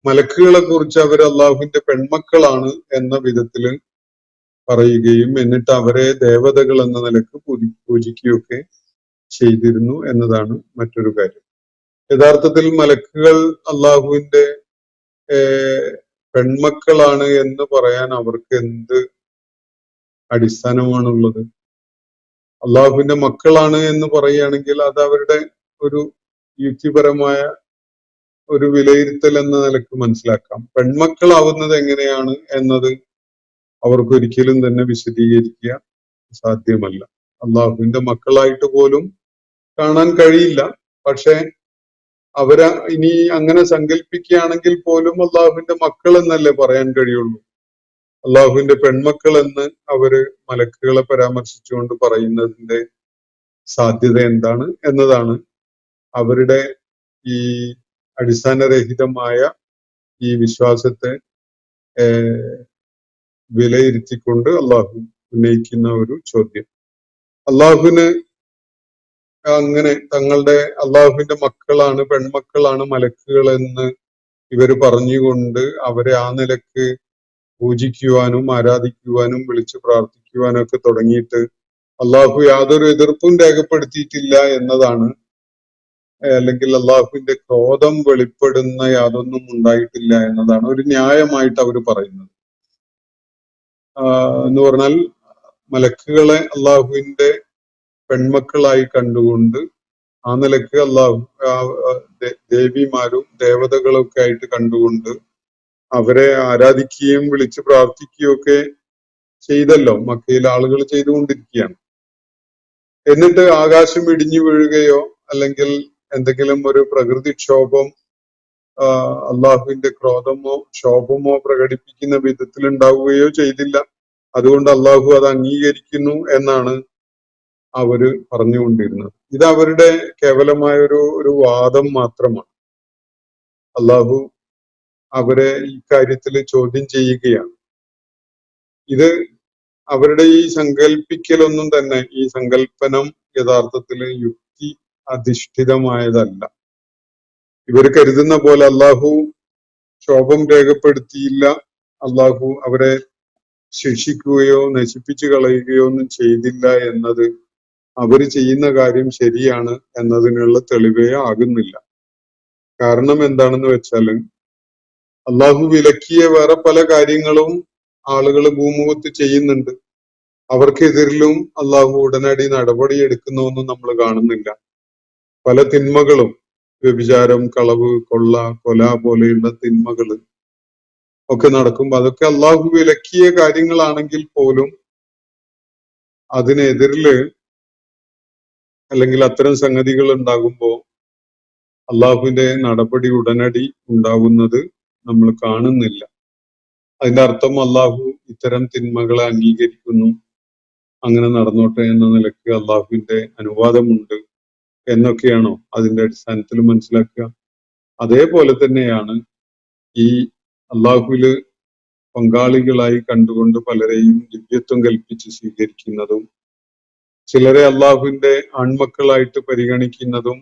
മലക്കുകളെ കുറിച്ച് അവർ അള്ളാഹുവിന്റെ പെൺമക്കളാണ് എന്ന വിധത്തില് പറയുകയും എന്നിട്ട് അവരെ ദേവതകൾ എന്ന നിലക്ക് പൂജിക്കുകയൊക്കെ ചെയ്തിരുന്നു എന്നതാണ് മറ്റൊരു കാര്യം. യഥാർത്ഥത്തിൽ മലക്കുകൾ അള്ളാഹുവിന്റെ പെൺമക്കളാണ് എന്ന് പറയാൻ അവർക്ക് എന്ത് അടിസ്ഥാനമാണുള്ളത്? അള്ളാഹുവിന്റെ മക്കളാണ് എന്ന് പറയുകയാണെങ്കിൽ അത് അവരുടെ ഒരു യുക്തിപരമായ ഒരു വിലയിരുത്തൽ എന്ന നിലക്ക് മനസ്സിലാക്കാം. പെൺമക്കളാവുന്നത് എങ്ങനെയാണ് എന്നത് അവർക്കൊരിക്കലും തന്നെ വിശദീകരിക്കുക സാധ്യമല്ല. അള്ളാഹുവിന്റെ മക്കളായിട്ട് പോലും കാണാൻ കഴിയില്ല. പക്ഷെ അവരെ ഇനി അങ്ങനെ സങ്കല്പിക്കുകയാണെങ്കിൽ പോലും അള്ളാഹുവിന്റെ മക്കൾ എന്നല്ലേ പറയാൻ കഴിയുള്ളൂ. അള്ളാഹുവിന്റെ പെൺമക്കൾ എന്ന് അവര് മലക്കുകളെ പരാമർശിച്ചുകൊണ്ട് പറയുന്നതിന്റെ സാധ്യത എന്താണ് എന്നതാണ് അവരുടെ ഈ അടിസ്ഥാനരഹിതമായ ഈ വിശ്വാസത്തെ വിലയിരുത്തിക്കൊണ്ട് അള്ളാഹു ഉന്നയിക്കുന്ന ഒരു ചോദ്യം. അള്ളാഹുവിന് അങ്ങനെ തങ്ങളുടെ അള്ളാഹുവിന്റെ മക്കളാണ്, പെൺമക്കളാണ് മലക്കുകൾ എന്ന് ഇവര് പറഞ്ഞുകൊണ്ട് അവരെ ആ നിലക്ക് പൂജിക്കുവാനും ആരാധിക്കുവാനും വിളിച്ചു പ്രാർത്ഥിക്കുവാനും ഒക്കെ തുടങ്ങിയിട്ട് അള്ളാഹു യാതൊരു എതിർപ്പും രേഖപ്പെടുത്തിയിട്ടില്ല എന്നതാണ്, അല്ലെങ്കിൽ അള്ളാഹുവിന്റെ ക്രോധം വെളിപ്പെടുന്ന യാതൊന്നും ഉണ്ടായിട്ടില്ല എന്നതാണ് ഒരു ന്യായമായിട്ട് അവർ പറയുന്നത്. എന്ന് പറഞ്ഞാൽ മലക്കുകളെ അള്ളാഹുവിന്റെ പെൺമക്കളായി കണ്ടുകൊണ്ട് ആ നിലക്ക് അള്ളാഹു ദേവിമാരും ദേവതകളും ഒക്കെ ആയിട്ട് കണ്ടുകൊണ്ട് അവരെ ആരാധിക്കുകയും വിളിച്ച് പ്രാർത്ഥിക്കുകയും ഒക്കെ ചെയ്തല്ലോ മക്കയിൽ ആളുകൾ ചെയ്തുകൊണ്ടിരിക്കുകയാണ്. എന്നിട്ട് ആകാശം ഇടിഞ്ഞു വീഴുകയോ അല്ലെങ്കിൽ എന്തെങ്കിലും ഒരു പ്രകൃതിക്ഷോഭം അള്ളാഹുവിന്റെ ക്രോധമോ ക്ഷോഭമോ പ്രകടിപ്പിക്കുന്ന വിധത്തിൽ ഉണ്ടാവുകയോ ചെയ്തില്ല. അതുകൊണ്ട് അള്ളാഹു അത് അംഗീകരിക്കുന്നു എന്നാണ് അവര് പറഞ്ഞുകൊണ്ടിരുന്നത്. ഇത് അവരുടെ കേവലമായ ഒരു വാദം മാത്രമാണ്. അള്ളാഹു അവരെ ഈ കാര്യത്തിൽ ചോദ്യം ചെയ്യുകയാണ്. ഇത് അവരുടെ ഈ സങ്കല്പിക്കലൊന്നും തന്നെ, ഈ സങ്കല്പനം യഥാർത്ഥത്തിൽ യുക്തി അധിഷ്ഠിതമായതല്ല. ഇവർ കരുതുന്ന പോലെ അള്ളാഹു ക്ഷോഭം രേഖപ്പെടുത്തിയില്ല, അള്ളാഹു അവരെ ശിക്ഷിക്കുകയോ നശിപ്പിച്ചു കളയുകയോ ഒന്നും ചെയ്തില്ല എന്നത് അവർ ചെയ്യുന്ന കാര്യം ശരിയാണ് എന്നതിനുള്ള തെളിവേ ആകുന്നില്ല. കാരണം എന്താണെന്ന് വെച്ചാൽ അള്ളാഹു വിലക്കിയ വേറെ പല കാര്യങ്ങളും ആളുകൾ ഭൂമുഖത്ത് ചെയ്യുന്നുണ്ട്. അവർക്കെതിരിലും അള്ളാഹു ഉടനടി നടപടി എടുക്കുന്നൊന്നും നമ്മൾ കാണുന്നില്ല. പല തിന്മകളും, വ്യഭിചാരം, കളവ്, കൊള്ള, കൊല പോലെയുള്ള തിന്മകൾ ഒക്കെ നടക്കുമ്പോൾ അതൊക്കെ അള്ളാഹു വിലക്കിയ കാര്യങ്ങളാണെങ്കിൽ പോലും അതിനെതിരില് അല്ലെങ്കിൽ അത്തരം സംഗതികൾ ഉണ്ടാകുമ്പോൾ അള്ളാഹുവിന്റെ നടപടി ഉടനടി ഉണ്ടാകുന്നത് നമ്മൾ കാണുന്നില്ല. അതിന്റെ അർത്ഥം അള്ളാഹു ഇത്തരം തിന്മകളെ അംഗീകരിക്കുന്നു, അങ്ങനെ നടന്നോട്ടെ എന്ന നിലയ്ക്ക് അള്ളാഹുവിന്റെ അനുവാദമുണ്ട് എന്നൊക്കെയാണോ അതിന്റെ അടിസ്ഥാനത്തിൽ മനസ്സിലാക്കുക? അതേപോലെ തന്നെയാണ് ഈ അള്ളാഹുവില് പങ്കാളികളായി കണ്ടുകൊണ്ട് പലരെയും ദിവ്യത്വം കൽപ്പിച്ച് സ്വീകരിക്കുന്നതും ചിലരെ അള്ളാഹുവിന്റെ ആൺമക്കളായിട്ട് പരിഗണിക്കുന്നതും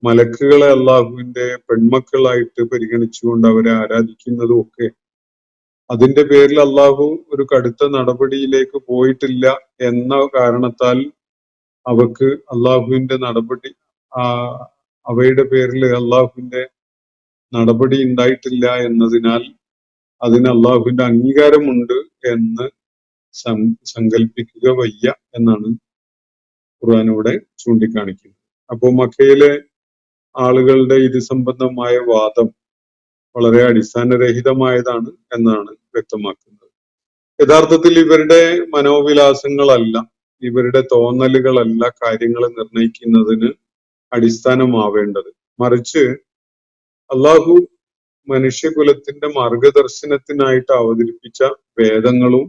മലക്കുകളെ അള്ളാഹുവിന്റെ പെൺമക്കളായിട്ട് പരിഗണിച്ചുകൊണ്ട് അവരെ ആരാധിക്കുന്നതും ഒക്കെ അതിന്റെ പേരിൽ അള്ളാഹു ഒരു കടുത്ത നടപടിയിലേക്ക് പോയിട്ടില്ല എന്ന കാരണത്താൽ അവക്ക് അള്ളാഹുവിന്റെ നടപടി അവയുടെ പേരിൽ അള്ളാഹുവിന്റെ നടപടി ഉണ്ടായിട്ടില്ല എന്നതിനാൽ അതിന് അള്ളാഹുവിന്റെ അംഗീകാരമുണ്ട് എന്ന് സങ്കല്പിക്കുക വയ്യ എന്നാണ് ഖുർആൻ ഇവിടെ ചൂണ്ടിക്കാണിക്കുന്നത്. അപ്പോൾ മക്കയിലെ ആളുകളുടെ ഇത് സംബന്ധമായ വാദം വളരെ അടിസ്ഥാനരഹിതമായതാണ് എന്നാണ് വ്യക്തമാക്കുന്നത്. യഥാർത്ഥത്തിൽ ഇവരുടെ മനോവിലാസങ്ങളല്ല, ഇവരുടെ തോന്നലുകളല്ല കാര്യങ്ങളെ നിർണയിക്കുന്നതിന് അടിസ്ഥാനമാവേണ്ടത്. മറിച്ച് അള്ളാഹു മനുഷ്യകുലത്തിന്റെ മാർഗദർശനത്തിനായിട്ട് അവതരിപ്പിച്ച വേദങ്ങളും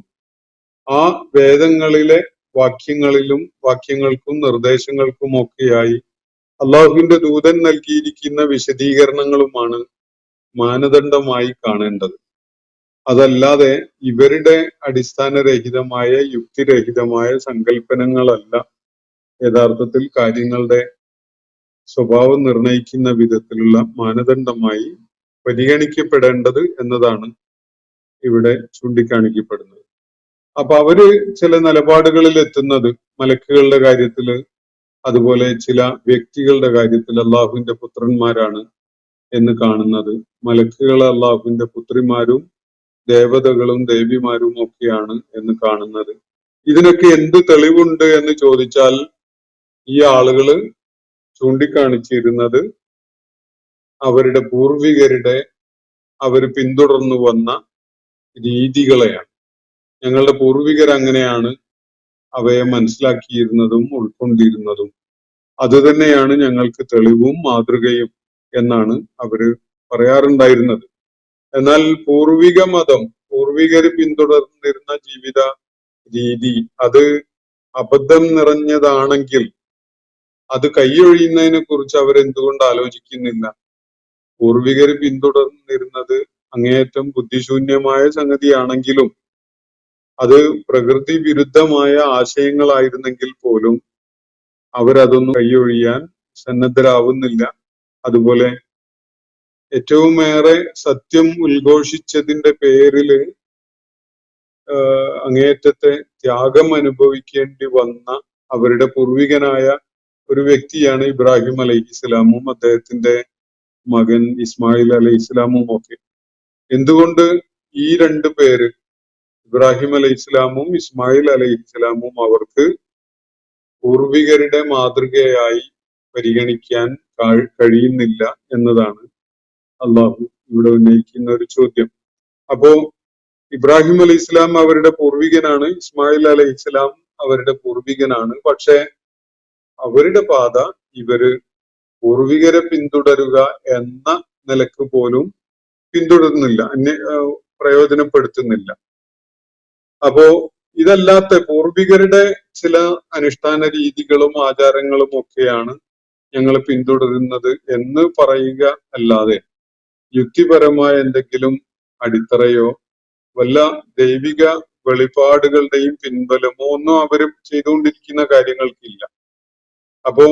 ആ വേദങ്ങളിലെ വാക്യങ്ങൾക്കും നിർദ്ദേശങ്ങൾക്കും ഒക്കെയായി അള്ളാഹുവിന്റെ ദൂതൻ നൽകിയിരിക്കുന്ന വിശദീകരണങ്ങളുമാണ് മാനദണ്ഡമായി കാണേണ്ടത്. അതല്ലാതെ ഇവരുടെ അടിസ്ഥാനരഹിതമായ യുക്തിരഹിതമായ സങ്കല്പനങ്ങളല്ല യഥാർത്ഥത്തിൽ കാര്യങ്ങളുടെ സ്വഭാവം നിർണയിക്കുന്ന വിധത്തിലുള്ള മാനദണ്ഡമായി പരിഗണിക്കപ്പെടേണ്ടത് എന്നതാണ് ഇവിടെ ചൂണ്ടിക്കാണിക്കപ്പെടുന്നത്. അപ്പൊ അവര് ചില നിലപാടുകളിൽ എത്തുന്നത് മലക്കുകളുടെ കാര്യത്തില്, അതുപോലെ ചില വ്യക്തികളുടെ കാര്യത്തിൽ അള്ളാഹുവിന്റെ പുത്രന്മാരാണ് എന്ന് കാണുന്നത്, മലക്കുകൾ അള്ളാഹുവിന്റെ പുത്രിമാരും ദേവതകളും ദേവിമാരും ഒക്കെയാണ് എന്ന് കാണുന്നത്. ഇതിനൊക്കെ എന്ത് തെളിവുണ്ട് എന്ന് ചോദിച്ചാൽ ഈ ആളുകള് ചൂണ്ടിക്കാണിച്ചിരുന്നത് അവരുടെ പൂർവികരുടെ അവർ പിന്തുടർന്നു വന്ന രീതികളെയാണ്. ഞങ്ങളുടെ പൂർവികർ അങ്ങനെയാണ് അവയെ മനസ്സിലാക്കിയിരുന്നതും ഉൾക്കൊണ്ടിരുന്നതും, അതുതന്നെയാണ് ഞങ്ങൾക്ക് തെളിവും മാതൃകയും എന്നാണ് അവര് പറയാറുണ്ടായിരുന്നത്. എന്നാൽ പൂർവിക മതം, പൂർവികര് പിന്തുടർന്നിരുന്ന ജീവിത രീതി അത് അബദ്ധം നിറഞ്ഞതാണെങ്കിൽ അത് കൈയൊഴിയുന്നതിനെ കുറിച്ച് അവരെന്തുകൊണ്ട് ആലോചിക്കുന്നില്ല? പൂർവികര് പിന്തുടർന്നിരുന്നത് അങ്ങേയറ്റം ബുദ്ധിശൂന്യമായ സംഗതിയാണെങ്കിലും അത് പ്രകൃതി വിരുദ്ധമായ ആശയങ്ങളായിരുന്നെങ്കിൽ പോലും അവരതൊന്നും കൈയൊഴിയാൻ സന്നദ്ധരാവുന്നില്ല. അതുപോലെ ഏറ്റവുമേറെ സത്യം ഉദ്ഘോഷിച്ചതിന്റെ പേരില് അങ്ങേയറ്റത്തെ ത്യാഗം അനുഭവിക്കേണ്ടി വന്ന അവരുടെ പൂർവികനായ ഒരു വ്യക്തിയാണ് ഇബ്രാഹിം അലൈഹിസ്സലാമും അദ്ദേഹത്തിന്റെ മകൻ ഇസ്മായിൽ അലൈഹിസ്സലാമും ഒക്കെ. എന്തുകൊണ്ട് ഈ രണ്ടു പേര്, ഇബ്രാഹിം അലൈഹിസ്സലാമും ഇസ്മായിൽ അലൈഹിസ്സലാമും, അവർക്ക് പൂർവികരുടെ മാതൃകയായി പരിഗണിക്കാൻ കഴിയുന്നില്ല എന്നതാണ് അള്ളാഹു ഇവിടെ ഉന്നയിക്കുന്ന ഒരു ചോദ്യം. അപ്പോ ഇബ്രാഹിം അലൈഹി ഇസ്ലാം അവരുടെ പൂർവികനാണ്, ഇസ്മായിൽ അലൈഹി ഇസ്ലാം അവരുടെ പൂർവികനാണ്. പക്ഷെ അവരുടെ പാത ഇവര് പൂർവികരെ പിന്തുടരുക എന്ന നിലക്ക് പോലും പിന്തുടരുന്നില്ല, പ്രയോജനപ്പെടുത്തുന്നില്ല. അപ്പോ ഇതല്ലാത്ത പൂർവികരുടെ ചില അനുഷ്ഠാന രീതികളും ആചാരങ്ങളും ഒക്കെയാണ് ഞങ്ങൾ പിന്തുടരുന്നത് എന്ന് പറയുക അല്ലാതെ യുക്തിപരമായ എന്തെങ്കിലും അടിത്തറയോ വല്ല ദൈവിക വെളിപാടുകളുടെയും പിൻബലമോ ഒന്നും അവര് ചെയ്തുകൊണ്ടിരിക്കുന്ന കാര്യങ്ങൾക്കില്ല. അപ്പോ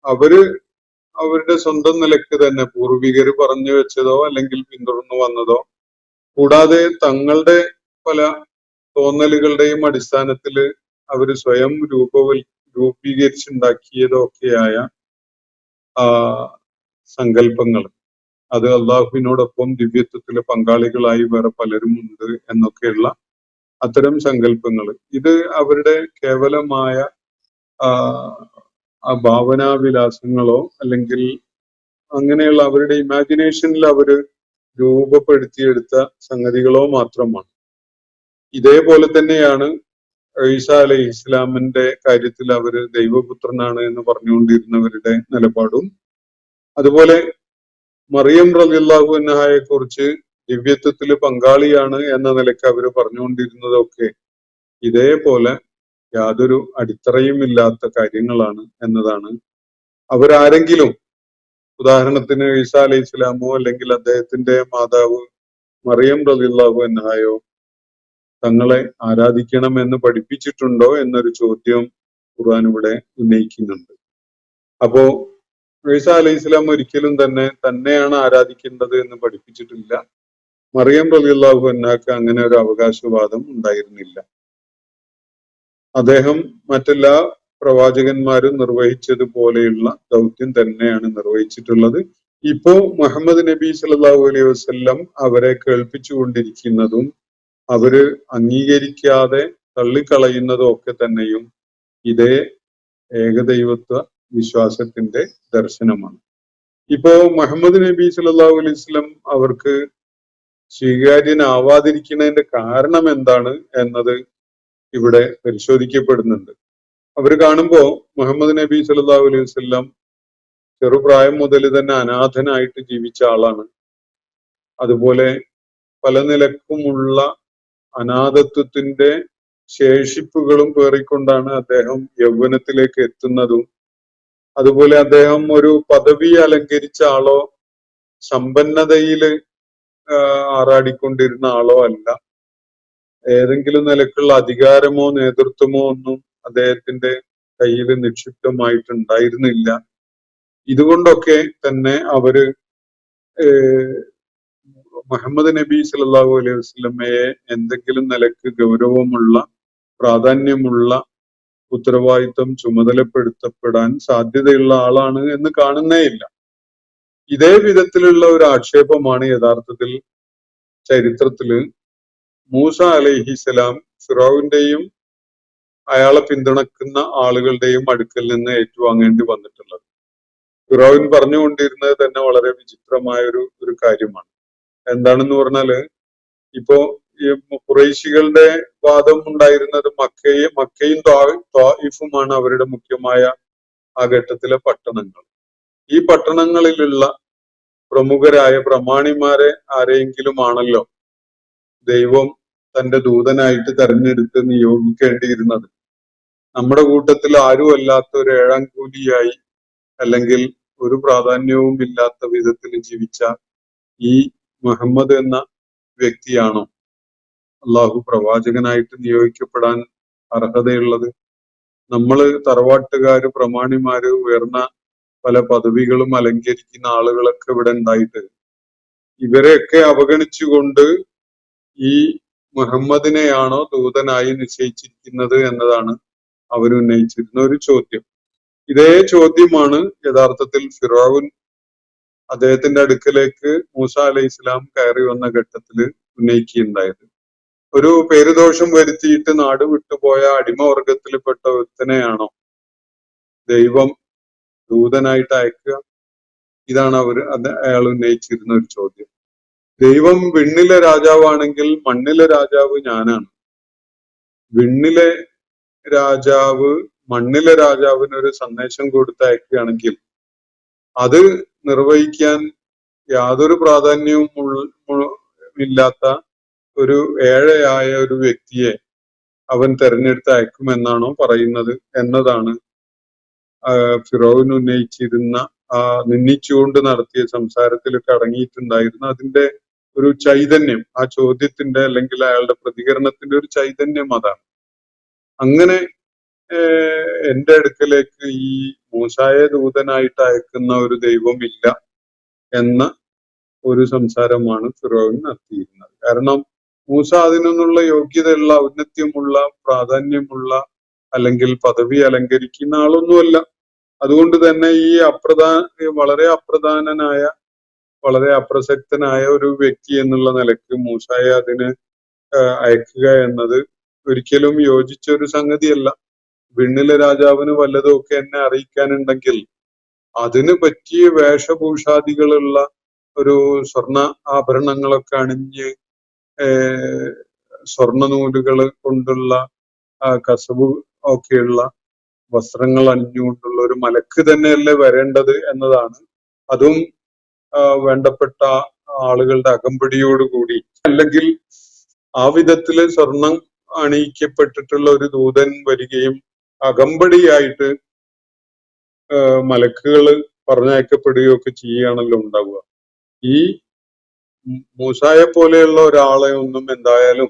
അവര് അവരുടെ സ്വന്തം നിലക്ക് തന്നെ പൂർവികര് പറഞ്ഞു വെച്ചതോ അല്ലെങ്കിൽ പിന്തുടർന്നു വന്നതോ കൂടാതെ തങ്ങളുടെ പല തോന്നലുകളുടെയും അടിസ്ഥാനത്തില് അവര് സ്വയം രൂപീകരിച്ചുണ്ടാക്കിയതൊക്കെയായ സങ്കല്പങ്ങൾ, അത് അള്ളാഹുവിനോടൊപ്പം ദിവ്യത്വത്തിലെ പങ്കാളികളായി വേറെ പലരും ഉണ്ട് എന്നൊക്കെയുള്ള അത്തരം സങ്കല്പങ്ങൾ, ഇത് അവരുടെ കേവലമായ ഭാവനാവിലാസങ്ങളോ അല്ലെങ്കിൽ അങ്ങനെയുള്ള അവരുടെ ഇമാജിനേഷനിൽ അവര് രൂപപ്പെടുത്തിയെടുത്ത സംഗതികളോ മാത്രമാണ്. ഇതേപോലെ തന്നെയാണ് ഈസാ അലൈഹി ഇസ്ലാമിന്റെ കാര്യത്തിൽ അവര് ദൈവപുത്രനാണ് എന്ന് പറഞ്ഞുകൊണ്ടിരുന്നവരുടെ നിലപാടും, അതുപോലെ മറിയം റളിയല്ലാഹു അൻഹയെ കുറിച്ച് ദിവ്യത്വത്തില് പങ്കാളിയാണ് എന്ന നിലയ്ക്ക് അവര് പറഞ്ഞുകൊണ്ടിരുന്നതൊക്കെ ഇതേപോലെ യാതൊരു അടിത്തറയും ഇല്ലാത്ത കാര്യങ്ങളാണ് എന്നതാണ്. അവരാരെങ്കിലും ഉദാഹരണത്തിന് ഈസാ അലൈഹി ഇസ്ലാമോ അല്ലെങ്കിൽ അദ്ദേഹത്തിന്റെ മാതാവ് മറിയം റളിയല്ലാഹു അൻഹയോ തങ്ങളെ ആരാധിക്കണം എന്ന് പഠിപ്പിച്ചിട്ടുണ്ടോ എന്നൊരു ചോദ്യം ഖുർആൻ ഇവിടെ ഉന്നയിക്കുന്നുണ്ട്. അപ്പോ ഈസാ അലൈഹി ഇസ്ലാം ഒരിക്കലും തന്നെയാണ് ആരാധിക്കേണ്ടത് എന്ന് പഠിപ്പിച്ചിട്ടില്ല. മറിയം റളിയല്ലാഹു അൻഹക്ക് അങ്ങനെ ഒരു അവകാശവാദം ഉണ്ടായിരുന്നില്ല. അദ്ദേഹം മറ്റെല്ലാ പ്രവാചകന്മാരും നിർവഹിച്ചതുപോലെയുള്ള ദൗത്യം തന്നെയാണ് നിർവഹിച്ചിട്ടുള്ളത്. ഇപ്പോ മുഹമ്മദ് നബി സല്ലല്ലാഹു അലൈഹി വസല്ലം അവരെ കേൾപ്പിച്ചുകൊണ്ടിരിക്കുന്നതും അവര് അംഗീകരിക്കാതെ തള്ളിക്കളയുന്നതും ഒക്കെ തന്നെയും ഇതേ ഏകദൈവത്വ വിശ്വാസത്തിന്റെ ദർശനമാണ്. ഇപ്പോ മുഹമ്മദ് നബി സല്ലല്ലാഹു അലൈഹി വസല്ലം അവർക്ക് സ്വീകാര്യനാവാതിരിക്കുന്നതിന്റെ കാരണം എന്താണ് എന്നത് ഇവിടെ പരിശോധിക്കപ്പെടുന്നുണ്ട്. അവർ കാണുമ്പോ മുഹമ്മദ് നബി സല്ലല്ലാഹു അലൈഹി വസല്ലം ചെറുപ്രായം മുതൽ തന്നെ അനാഥനായിട്ട് ജീവിച്ച ആളാണ്. അതുപോലെ പല നിലക്കുമുള്ള അനാഥത്വത്തിന്റെ ശേഷിപ്പുകളും പേറിക്കൊണ്ടാണ് അദ്ദേഹം യൗവനത്തിലേക്ക് എത്തുന്നതും. അതുപോലെ അദ്ദേഹം ഒരു പദവി അലങ്കരിച്ച ആളോ സമ്പന്നതയില് ആറാടിക്കൊണ്ടിരുന്ന ആളോ അല്ല. ഏതെങ്കിലും നിലക്കുള്ള അധികാരമോ നേതൃത്വമോ ഒന്നും അദ്ദേഹത്തിന്റെ കയ്യിൽ നിക്ഷിപ്തമായിട്ടുണ്ടായിരുന്നില്ല. ഇതുകൊണ്ടൊക്കെ തന്നെ അവര് മുഹമ്മദ് നബി സല്ലല്ലാഹു അലൈഹി വസല്ലമയെ എന്തെങ്കിലും നിലക്ക് ഗൗരവമുള്ള, പ്രാധാന്യമുള്ള ഉത്തരവാദിത്വം ചുമതലപ്പെടുത്തപ്പെടാൻ സാധ്യതയുള്ള ആളാണ് എന്ന് കാണുന്നേ ഇല്ല. ഇതേ വിധത്തിലുള്ള ഒരു ആക്ഷേപമാണ് യഥാർത്ഥത്തിൽ ചരിത്രത്തില് മൂസ അലൈഹിസലാം ഫിറൗന്റെയും അയാളെ പിന്തുണക്കുന്ന ആളുകളുടെയും അടുക്കൽ നിന്ന് ഏറ്റുവാങ്ങേണ്ടി വന്നിട്ടുള്ളത്. ഫിറൗൻ പറഞ്ഞുകൊണ്ടിരുന്നത് തന്നെ വളരെ വിചിത്രമായ ഒരു കാര്യമാണ്. എന്താണെന്ന് പറഞ്ഞാല്, ഇപ്പോ ഈ ഖുറൈശികളുടെ വാദം ഉണ്ടായിരുന്നത് മക്കയും ത്വായിഫുമാണ് അവരുടെ മുഖ്യമായ ആ ഘട്ടത്തിലെ പട്ടണങ്ങൾ. ഈ പട്ടണങ്ങളിലുള്ള പ്രമുഖരായ പ്രമാണിമാരെ ആരെങ്കിലും ആണല്ലോ ദൈവം തന്റെ ദൂതനായിട്ട് തെരഞ്ഞെടുത്ത് നിയോഗിക്കേണ്ടിയിരുന്നത്. നമ്മുടെ കൂട്ടത്തിൽ ആരും അല്ലാത്ത ഒരു ഏഴാം കൂലിയായി, അല്ലെങ്കിൽ ഒരു പ്രാധാന്യവും ഇല്ലാത്ത വിധത്തിൽ ജീവിച്ച ഈ മുഹമ്മദ് എന്ന വ്യക്തിയാണോ അള്ളാഹു പ്രവാചകനായിട്ട് നിയോഗിക്കപ്പെടാൻ അർഹതയുള്ളത്? നമ്മള് തറവാട്ടുകാര്, പ്രമാണിമാര്, ഉയർന്ന പല പദവികളും അലങ്കരിക്കുന്ന ആളുകളൊക്കെ ഇവിടെ ഉണ്ടായിട്ട് ഇവരെയൊക്കെ അവഗണിച്ചുകൊണ്ട് ഈ മുഹമ്മദിനെയാണോ ദൂതനായി നിശ്ചയിച്ചിരിക്കുന്നത് എന്നതാണ് അവരുന്നയിച്ചിരുന്ന ഒരു ചോദ്യം. ഇതേ ചോദ്യമാണ് യഥാർത്ഥത്തിൽ ഫിറൗൻ അദ്ദേഹത്തിന്റെ അടുക്കലേക്ക് മൂസ അലൈഹി ഇസ്ലാം കയറി വന്ന ഘട്ടത്തില് ഉന്നയിക്കുകയുണ്ടായത്. ഒരു പേരുദോഷം വരുത്തിയിട്ട് നാട് വിട്ടുപോയ അടിമവർഗത്തിൽപ്പെട്ട ഒരുത്തനെയാണോ ദൈവം ദൂതനായിട്ട് അയക്കുക? ഇതാണ് അയാൾ ഉന്നയിച്ചിരുന്ന ഒരു ചോദ്യം. ദൈവം വിണ്ണിലെ രാജാവാണെങ്കിൽ മണ്ണിലെ രാജാവ് ഞാനാണ്. വിണ്ണിലെ രാജാവ് മണ്ണിലെ രാജാവിന് ഒരു സന്ദേശം കൊടുത്തയക്കുകയാണെങ്കിൽ അത് നിർവഹിക്കാൻ യാതൊരു പ്രാധാന്യവും ഇല്ലാത്ത ഒരു ഏഴയായ ഒരു വ്യക്തിയെ അവൻ തെരഞ്ഞെടുത്ത് അയക്കുമെന്നാണോ പറയുന്നത് എന്നതാണ് ഫിറൗൻ ഉന്നയിച്ചിരുന്ന നിന്ദിച്ചുകൊണ്ട് നടത്തിയ സംസാരത്തിലൊക്കെ അടങ്ങിയിട്ടുണ്ടായിരുന്ന അതിന്റെ ഒരു ചൈതന്യം, ആ ചോദ്യത്തിന്റെ അല്ലെങ്കിൽ അയാളുടെ പ്രതികരണത്തിന്റെ ഒരു ചൈതന്യം അതാണ്. അങ്ങനെ എന്റെ അടുക്കലേക്ക് ഈ മൂസായെ ദൂതനായിട്ട് അയക്കുന്ന ഒരു ദൈവമില്ല എന്ന ഒരു സംസാരമാണ് ഫിറൗൻ നടത്തിയിരുന്നത്. കാരണം മൂസ അതിനൊന്നുള്ള യോഗ്യതയുള്ള, ഔന്നത്യമുള്ള, പ്രാധാന്യമുള്ള അല്ലെങ്കിൽ പദവി അലങ്കരിക്കുന്ന ആളൊന്നുമല്ല. അതുകൊണ്ട് തന്നെ ഈ വളരെ അപ്രധാനനായ, വളരെ അപ്രസക്തനായ ഒരു വ്യക്തി എന്നുള്ള നിലക്ക് മൂസായെ അതിന് അയക്കുക എന്നത് ഒരിക്കലും യോജിച്ച ഒരു സംഗതിയല്ല. വിണ്ണിലെ രാജാവിന് വല്ലതും ഒക്കെ എന്നെ അറിയിക്കാനുണ്ടെങ്കിൽ അതിന് പറ്റിയ വേഷഭൂഷാദികളുള്ള ഒരു സ്വർണ്ണ ആഭരണങ്ങളൊക്കെ അണിഞ്ഞ് സ്വർണ്ണ നൂലുകൾ കൊണ്ടുള്ള കസവ് ഒക്കെയുള്ള വസ്ത്രങ്ങൾ അണിഞ്ഞുകൊണ്ടുള്ള ഒരു മലക്ക് തന്നെയല്ലേ വരേണ്ടത് എന്നതാണ്. അതും വേണ്ടപ്പെട്ട ആളുകളുടെ അകമ്പടിയോടുകൂടി, അല്ലെങ്കിൽ ആ വിധത്തില് സ്വർണം അണിയിക്കപ്പെട്ടിട്ടുള്ള ഒരു ദൂതൻ വരികയും അകമ്പടിയായിട്ട് മലക്കുകള് പറഞ്ഞയക്കപ്പെടുകയോ ഒക്കെ ചെയ്യുകയാണല്ലോ ഉണ്ടാവുക. ഈ മൂസായെ പോലെയുള്ള ഒരാളെ ഒന്നും എന്തായാലും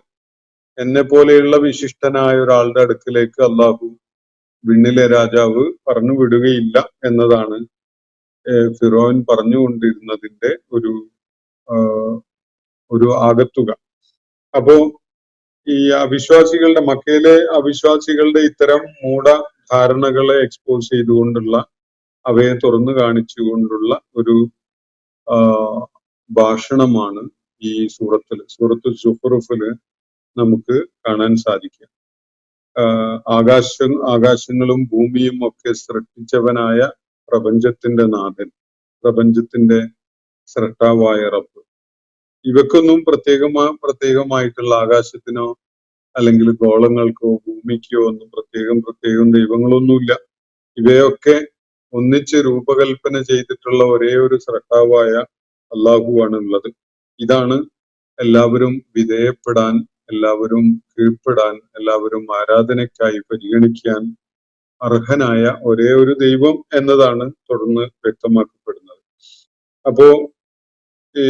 എന്നെ പോലെയുള്ള വിശിഷ്ടനായ ഒരാളുടെ അടുക്കിലേക്ക് അള്ളാഹു വിണ്ണിലെ രാജാവ് പറഞ്ഞു വിടുകയില്ല എന്നതാണ് ഫിറോൻ പറഞ്ഞുകൊണ്ടിരുന്നതിന്റെ ഒരു ആകത്തുക. അപ്പോ ഈ അവിശ്വാസികളുടെ, മക്കയിലെ അവിശ്വാസികളുടെ ഇത്തരം മൂഢധാരണകളെ എക്സ്പോസ് ചെയ്തുകൊണ്ടുള്ള, അവയെ തുറന്നു കാണിച്ചുകൊണ്ടുള്ള ഒരു ഭാഷണമാണ് ഈ സൂറത്ത് സുഹ്റുഫില് നമുക്ക് കാണാൻ സാധിക്കുക. ആകാശങ്ങളും ഭൂമിയും ഒക്കെ സൃഷ്ടിച്ചവനായ പ്രപഞ്ചത്തിന്റെ നാഥൻ, പ്രപഞ്ചത്തിന്റെ സൃഷ്ടാവായ റബ്ബ്, ഇവക്കൊന്നും പ്രത്യേകമായിട്ടുള്ള ആകാശത്തിനോ അല്ലെങ്കിൽ ഗോളങ്ങൾക്കോ ഭൂമിക്കോ ഒന്നും പ്രത്യേകം ദൈവങ്ങളൊന്നുമില്ല. ഇവയൊക്കെ ഒന്നിച്ച് രൂപകൽപ്പന ചെയ്തിട്ടുള്ള ഒരേ ഒരു സൃഷ്ടാവായ അള്ളാഹുവാണ് ഉള്ളത്. ഇതാണ് എല്ലാവരും വിധേയപ്പെടാൻ, എല്ലാവരും കീഴ്പ്പെടാൻ, എല്ലാവരും ആരാധനയ്ക്കായി പരിഗണിക്കാൻ അർഹനായ ഒരേ ഒരു ദൈവം എന്നതാണ് തുടർന്ന് വ്യക്തമാക്കപ്പെടുന്നത്. അപ്പോ ഈ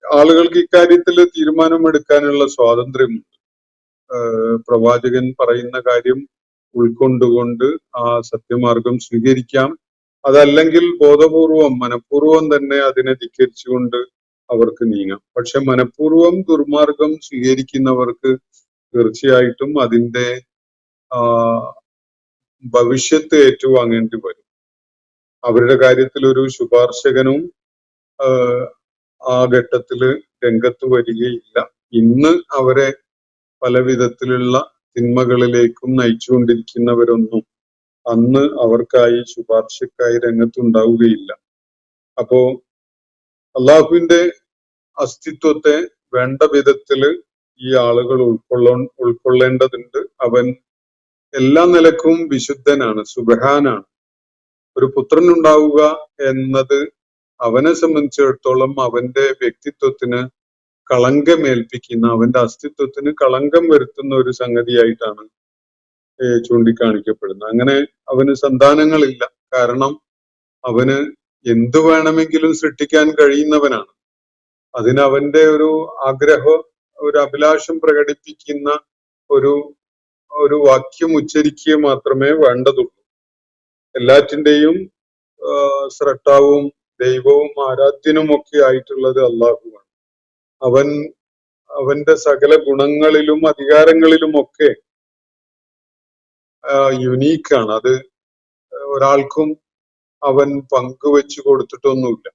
ആളുകൾക്ക് ഇക്കാര്യത്തിൽ തീരുമാനമെടുക്കാനുള്ള സ്വാതന്ത്ര്യമുണ്ട്. പ്രവാചകൻ പറയുന്ന കാര്യം ഉൾക്കൊണ്ടുകൊണ്ട് ആ സത്യമാർഗം സ്വീകരിക്കാം, അതല്ലെങ്കിൽ ബോധപൂർവം മനഃപൂർവം തന്നെ അതിനെ ധിക്കരിച്ചുകൊണ്ട് അവർക്ക് നീങ്ങാം. പക്ഷെ മനഃപൂർവം ദുർമാർഗം സ്വീകരിക്കുന്നവർക്ക് തീർച്ചയായിട്ടും അതിന്റെ ഭവിഷ്യത്ത് ഏറ്റുവാങ്ങേണ്ടി വരും. അവരുടെ കാര്യത്തിൽ ഒരു ശുപാർശകനും ആ ഘട്ടത്തില് രംഗത്ത് വരികയില്ല. ഇന്ന് അവരെ പല വിധത്തിലുള്ള തിന്മകളിലേക്കും നയിച്ചുകൊണ്ടിരിക്കുന്നവരൊന്നും അന്ന് അവർക്കായി ശുപാർശക്കായി രംഗത്തുണ്ടാവുകയില്ല. അപ്പോ അള്ളാഹുവിന്റെ അസ്തിത്വത്തെ വേണ്ട വിധത്തില് ഈ ആളുകൾ ഉൾക്കൊള്ളേണ്ടതുണ്ട്. അവൻ എല്ലാ നിലക്കും വിശുദ്ധനാണ്, സുബ്ഹാനാണ്. ഒരു പുത്രൻ ഉണ്ടാവുക എന്നത് അവനെ സംബന്ധിച്ചിടത്തോളം അവന്റെ വ്യക്തിത്വത്തിന് കളങ്കമേൽപ്പിക്കുന്ന, അവന്റെ അസ്തിത്വത്തിന് കളങ്കം വരുത്തുന്ന ഒരു സംഗതിയായിട്ടാണ് ചൂണ്ടിക്കാണിക്കപ്പെടുന്നത്. അങ്ങനെ അവന് സന്താനങ്ങളില്ല. കാരണം അവന് എന്തു വേണമെങ്കിലും സൃഷ്ടിക്കാൻ കഴിയുന്നവനാണ്. അതിന് അവന്റെ ഒരു ആഗ്രഹം, ഒരു അഭിലാഷം പ്രകടിപ്പിക്കുന്ന ഒരു വാക്യം ഉച്ചരിക്കുക മാത്രമേ വേണ്ടതുള്ളൂ. എല്ലാറ്റിന്റെയും സ്രഷ്ടാവും ദൈവവും ആരാധ്യനുമൊക്കെ ആയിട്ടുള്ളത് അള്ളാഹുവാണ്. അവന്റെ സകല ഗുണങ്ങളിലും അധികാരങ്ങളിലുമൊക്കെ യുനീക്കാണ്. അത് ഒരാൾക്കും അവൻ പങ്കുവെച്ചു കൊടുത്തിട്ടൊന്നുമില്ല.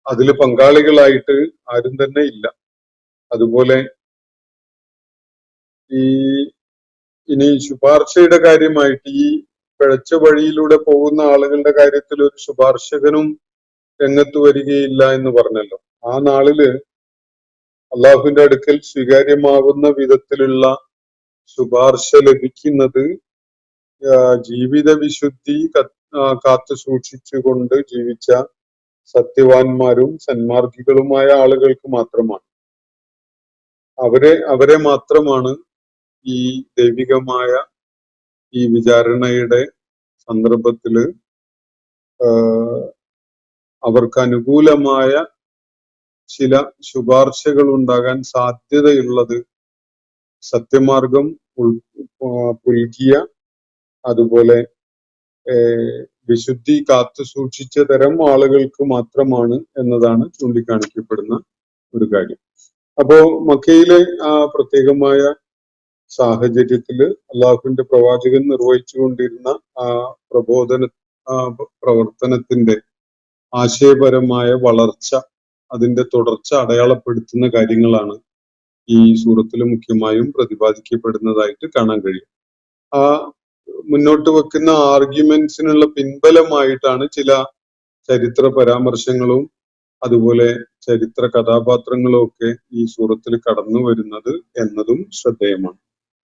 അതില് പങ്കാളികളായിട്ട് ആരും തന്നെ ഇല്ല. അതുപോലെ ഇനി ശുപാർശയുടെ കാര്യമായിട്ട് ഈ പിഴച്ച വഴിയിലൂടെ പോകുന്ന ആളുകളുടെ കാര്യത്തിൽ ഒരു ശുപാർശകനും രംഗത്ത് വരികയില്ല എന്ന് പറഞ്ഞല്ലോ. ആ നാളില് അള്ളാഹുവിന്റെ അടുക്കൽ സ്വീകാര്യമാകുന്ന വിധത്തിലുള്ള ശുപാർശ ലഭിക്കുന്നത് ജീവിത വിശുദ്ധി കാത്തു സൂക്ഷിച്ചുകൊണ്ട് ജീവിച്ച സത്യവാന്മാരും സന്മാർഗികളുമായ ആളുകൾക്ക് മാത്രമാണ്. അവരെ മാത്രമാണ് ഈ ദൈവികമായ ഈ വിചാരണയുടെ സന്ദർഭത്തില് അവർക്ക് അനുകൂലമായ ചില ശുപാർശകൾ ഉണ്ടാകാൻ സാധ്യതയുള്ളത് സത്യമാർഗം പുൽകിയ, അതുപോലെ വിശുദ്ധി കാത്തു സൂക്ഷിച്ച തരം ആളുകൾക്ക് മാത്രമാണ് എന്നതാണ് ചൂണ്ടിക്കാണിക്കപ്പെടുന്ന ഒരു കാര്യം. അപ്പോ മക്കയിലെ ആ പ്രത്യേകമായ സാഹചര്യത്തില് അള്ളാഹുവിന്റെ പ്രവാചകൻ നിർവഹിച്ചുകൊണ്ടിരുന്ന ആ പ്രവർത്തനത്തിന്റെ ആശയപരമായ വളർച്ച, അതിന്റെ തുടർച്ച അടയാളപ്പെടുത്തുന്ന കാര്യങ്ങളാണ് ഈ സൂറത്തിൽ മുഖ്യമായും പ്രതിപാദിക്കപ്പെടുന്നതായിട്ട് കാണാൻ കഴിയും. ആ മുന്നോട്ട് വെക്കുന്ന ആർഗ്യുമെന്റ്സിനുള്ള പിൻബലമായിട്ടാണ് ചില ചരിത്ര പരാമർശങ്ങളും അതുപോലെ ചരിത്ര കഥാപാത്രങ്ങളും ഒക്കെ ഈ സൂറത്തിൽ കടന്നു വരുന്നത് എന്നതും ശ്രദ്ധേയമാണ്.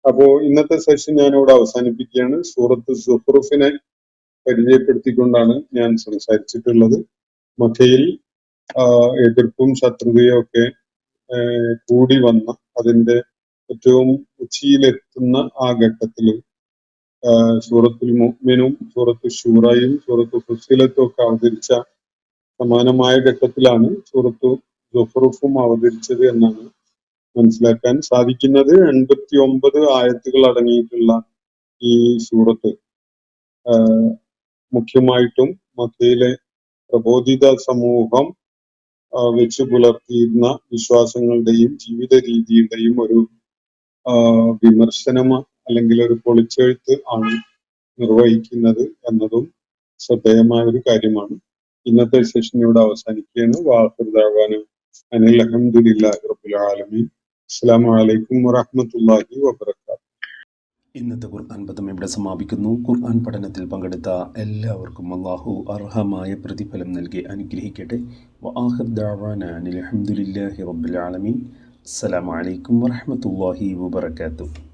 അപ്പോ ഇന്നത്തെ സെഷൻ ഞാനിവിടെ അവസാനിപ്പിക്കുകയാണ്. സൂറത്ത് സുഹ്റുഫിനെ പരിചയപ്പെടുത്തിക്കൊണ്ടാണ് ഞാൻ സംസാരിച്ചിട്ടുള്ളത്. മക്കയിൽ എതിർപ്പും ശത്രുതയും ഒക്കെ കൂടി വന്ന, അതിന്റെ ഏറ്റവും ഉച്ചിയിലെത്തുന്ന ആ ഘട്ടത്തില് സൂറത്തുൽ മുഅ്മിനും സൂറത്തു ശൂറയും സൂറത്തു ഫുസ്സിലത്തും ഒക്കെ അവതരിച്ച സമാനമായ ഘട്ടത്തിലാണ് സൂറത്തു സുഹ്റുഫും അവതരിച്ചത് എന്നാണ് മനസ്സിലാക്കാൻ സാധിക്കുന്നത്. 89 ആയത്തുകൾ അടങ്ങിയിട്ടുള്ള ഈ സൂറത്ത് മുഖ്യമായിട്ടും മക്കയിലെ പ്രബോധിത സമൂഹം വെച്ചു പുലർത്തിയിരുന്ന വിശ്വാസങ്ങളുടെയും ജീവിത രീതിയുടെയും ഒരു വിമർശനം അല്ലെങ്കിൽ ഒരു പൊളിച്ചെഴുത്ത് ആണ് നിർവഹിക്കുന്നത് എന്നതും ശ്രദ്ധേയമായ ഒരു കാര്യമാണ്. ഇന്നത്തെ സെഷൻ ഇവിടെ അവസാനിക്കുകയാണ്. വാഖിറു ദഅ്വാനാ അനിൽ ഹംദുലില്ലാഹി റബ്ബിൽ ആലമീൻ. അസ്സലാമു അലൈക്കും വറഹ്മത്തുള്ളാഹി വബറകാതുഹു. ഇന്നത്തെ ഖുർആൻ പദം ഇവിടെ സമാപിക്കുന്നു. ഖുർആൻ പഠനത്തിൽ പങ്കെടുത്ത എല്ലാവർക്കും അല്ലാഹു അർഹമായ പ്രതിഫലം നൽകി അനുഗ്രഹിക്കട്ടെ. വആഖിറു ദഅ്വാനാ അനിൽ ഹംദുലില്ലാഹി റബ്ബിൽ ആലമീൻ. അസ്സലാമു അലൈക്കും വറഹ്മത്തുള്ളാഹി വബറകാതുഹു.